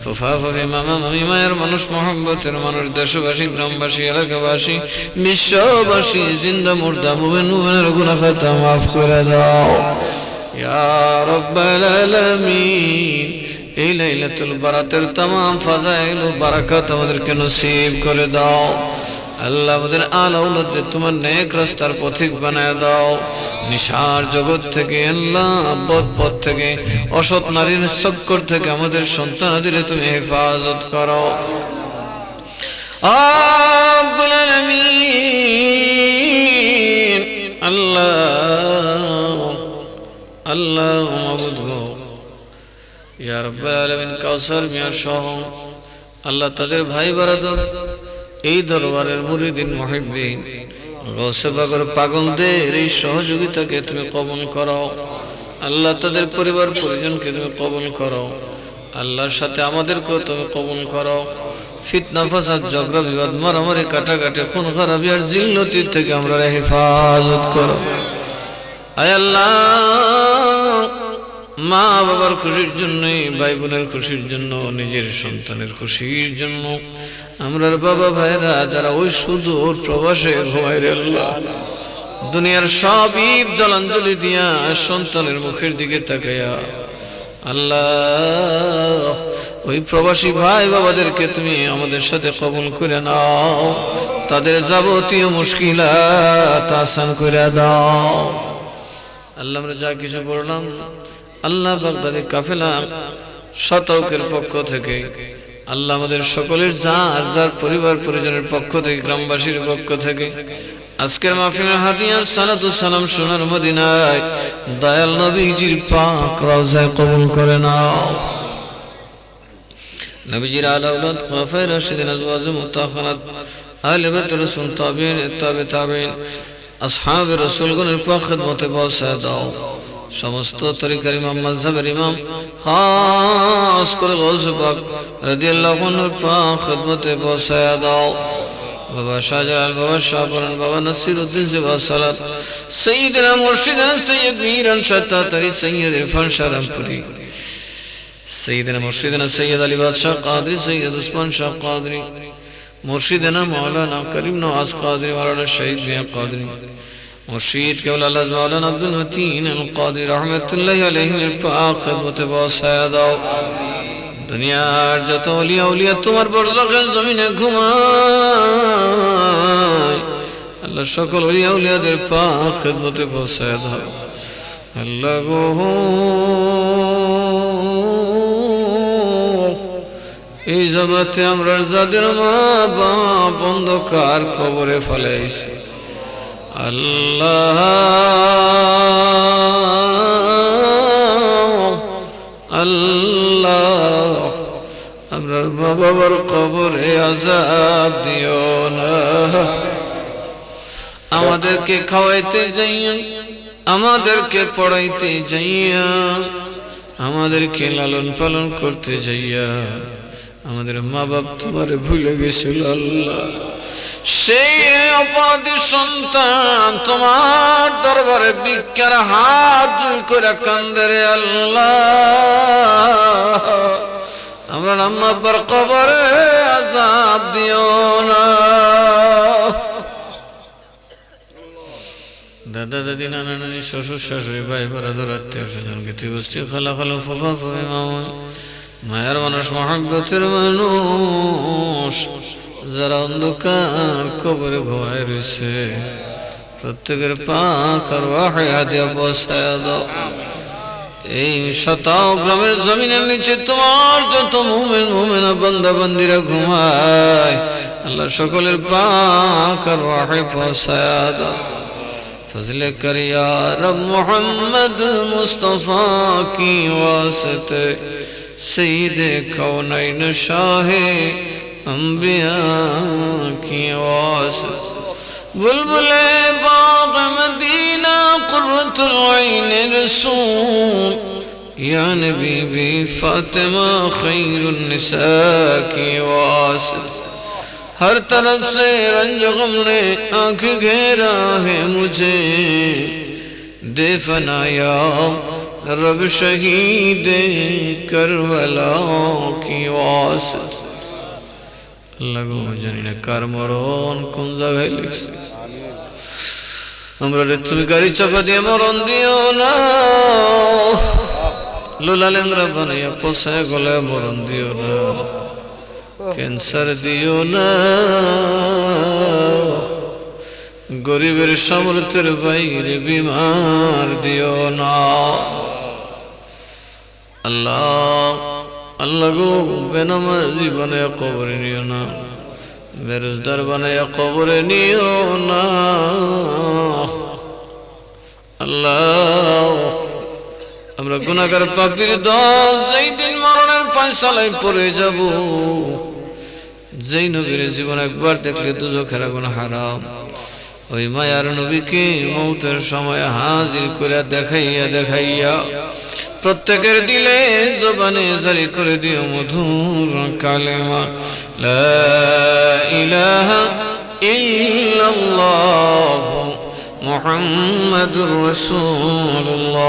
ফুফা ফুফি মামা মামি মায়ের মানুষ মহব্বতের মানুষ দেশবাসী গ্রামবাসী এলাকাবাসী বিশ্ববাসী জিন্দা মুর্দা মুমিন মুমিনের গুনাহ খাতা মাফ করে দাও ইয়া রাব্বাল আলামিন। এই লাইলাতুল বারাতের तमाम ফাজাইল ও বারাকাত আমাদেরকে নসিব করে দাও আল্লাহ। আমাদের আলা আওলাদকে তোমার নেক রাস্তার পথিক বানায় দাও। নিশার জগৎ থেকে আল্লাহ বদ পথ থেকে অসৎ নারীর চক্কর থেকে আমাদের সন্তানাদের তুমি হেফাজত করো রব্বুল আলামিন। আল্লাহ আল্লাহ মাবুদ গো ইয়া রাব্বুল আলামিন কাউসার মিয়া সহ আল্লাহ তাদের ভাই ব্রাদার এই দরবারের মুরিদিন মুহিব্বিন গৌসে পাকের পাগলদের এই সহযোগিতাকে তুমি কবুল করো আল্লাহ। তাদের পরিবার পরিজনকে তুমি কবুল করো আল্লাহর সাথে আমাদেরকেও তুমি কবুল করো। ফিতনা ফাসাদ ঝগড়া বিবাদ মারামারি কাটাকাটি খুন খারাপি আর জিল্লতি থেকে আমরা হেফাজত করো আয় আল্লাহ। মা বাবার খুশির জন্য ভাই বোনের খুশির জন্য নিজের সন্তানের খুশির জন্য আমরার বাবা ভাইরা যারা ওই সুদূর প্রবাসে ঘুমায় রে আল্লাহ দুনিয়ার সব ঈদ জলাঞ্জলি দিয়া সন্তানের মুখের দিকে তাকাইয়া আল্লাহ ওই প্রবাসী ভাই বাবাদেরকে তুমি আমাদের সাথে কবুল করে নাও তাদের যাবতীয় মুশকিলাত আসান করে দাও আল্লাহ। আমরা যা কিছু বললাম আল্লাহ বাগদাদি কাফেলা শতকের পক্ষ থেকে আল্লাহ আমাদের সকলের যার যার পরিবার পরিজনের পক্ষ থেকে গ্রামবাসীর পক্ষ থেকে আজকের মাহফিলে হাদিয়ার সালাতু সালাম সোনার মদিনায় দয়াল নবীজির পাক রওজায় কবুল করে নাও। নবীজির আলা আওলাদ খুলাফায়ে রাশিদিন আজওয়াজ মুতাহহারাত আহলে বাইত রাসূল তাবিঈন তাবিঈন আসহাবে রাসূলগণের পাক খিদমতে পৌঁছায় দাও। সমস্ত তরিকার ইমাম মাযহাবের ইমাম খাস করে গৌসে পাক রাদিয়াল্লাহু আনহুর পাক খিদমতে পৌঁছায় দাও। বাবা শাহজালাল বাবা শাহপুরান বাবা নাসিরউদ্দিন জিবা সালাত সাইয়্যিদনা মুর্শিদনা সাইয়্যিদ মীরান শাতাতারি সাইয়্যিদ ইরফান শারামপুরি সাইয়্যিদনা মুর্শিদনা সাইয়্যিদ আলী বাদশাহ কাদরি সাইয়্যিদ উসমান শাহ কাদরি মুর্শিদনা মাওলানা করিম নওয়াজ কাদরি মাওলানা শহীদ মিয়া কাদরি মুর্শিদ কেবল আল্লাহ মাওলানা আব্দুল মতিন আল কাদরি রাহমাতুল্লাহি আলাইহির পাক খিদমতে পৌঁছায় দাও। দুনিয়ার যত ওলিয়া উলিয়া তোমার বরজাখের জমিনে ঘুমায় আল্লাহ সকল ওলিয়া উলিয়াদের পাক খিদমতে পৌঁছায় দাও আল্লাহ গো। এই জগতে আমরা যাদের মা বাপ অন্ধকার কবরে ফেলাইছি আল্লাহ আল্লাহ আমরা মা বাবার কবরে আযাব দিও না। আমাদেরকে খাওয়াইতে যাইয়া আমাদেরকে পড়াইতে যাইয়া আমাদেরকে লালন পালন করতে যাইয়া আমাদের মা বাপ তোমারে ভুলে গেছিল আল্লাহ। সেই অপরাধী সন্তান তোমার দরবারে ভিক্ষার হাত জোড় করে কান্দে রে আল্লাহ। আমরা আম্মা আব্বার কবরে আযাব দিও না। দাদা দাদি নানা নানি শ্বশুর শাশুড়ি ভাই ব্রাদার আত্মীয় স্বজন জ্ঞাতি গোষ্ঠী খালা খালু ফুফা ফুফি মামা মায়ের মানুষ মহব্বতের মানুষ যারা অন্ধকার কবরে ঘুমায় রয়েছে প্রত্যেকের পাক আরওয়াহে হাদিয়া পৌঁছায় দাও। এই শতাও গ্রামের জমিনের নিচে তোমার যত মুমিন মুমিনা বান্দা বান্দিরা ঘুমায় আল্লাহ সকলের পাক আরওয়াহে পৌঁছায় দাও। फजले कर या रब मोहम्मद मुस्तफ़ा की वास्ते सईद कौनैन शाहे अंबिया की वास्ते बुलबुले बाग मदीना कुर्रतुल ऐन रसूल या नबी बी फातिमा खैरुन निसा की वास्ते हर तरफ से रंज गम ने आँख घेरा है मुझे دفنا يا رب شهید کربلا کی واسط লাগো জানি না কার মরণ কোন জায়গায় লিখছে আমরা তুমি গাড়ি চাপা দিয়ে মরণ দিও না লোলা লেংরা বানাইয়া পোষায় গলায় মরণ দিও না ক্যান্সার দিও না গরিবের সামর্থ্যের বাইরে বিমার দিও না আল্লাহ আল্লাহ গো বেনামাজি বানাইয়া কবরে নিও না বেরোজগার বানাইয়া কবরে নিও না আল্লাহ আমরা গুনাহগার পাপীর দল যেই দিন মরণের ফয়সালায় পড়ে যাব যেই নবীর জীবন একবার দেখলে দুজখের আগুন হারাম ওই মায়ার নবীকে মৌতের সময় হাজির করে দেখাইয়া দেখাইয়া প্রত্যেকের দিলে জবানে জারি করে দিও মধুর কালেমা লা ইলাহা ইল্লাল্লাহ মুহাম্মাদুর রাসূলুল্লাহ।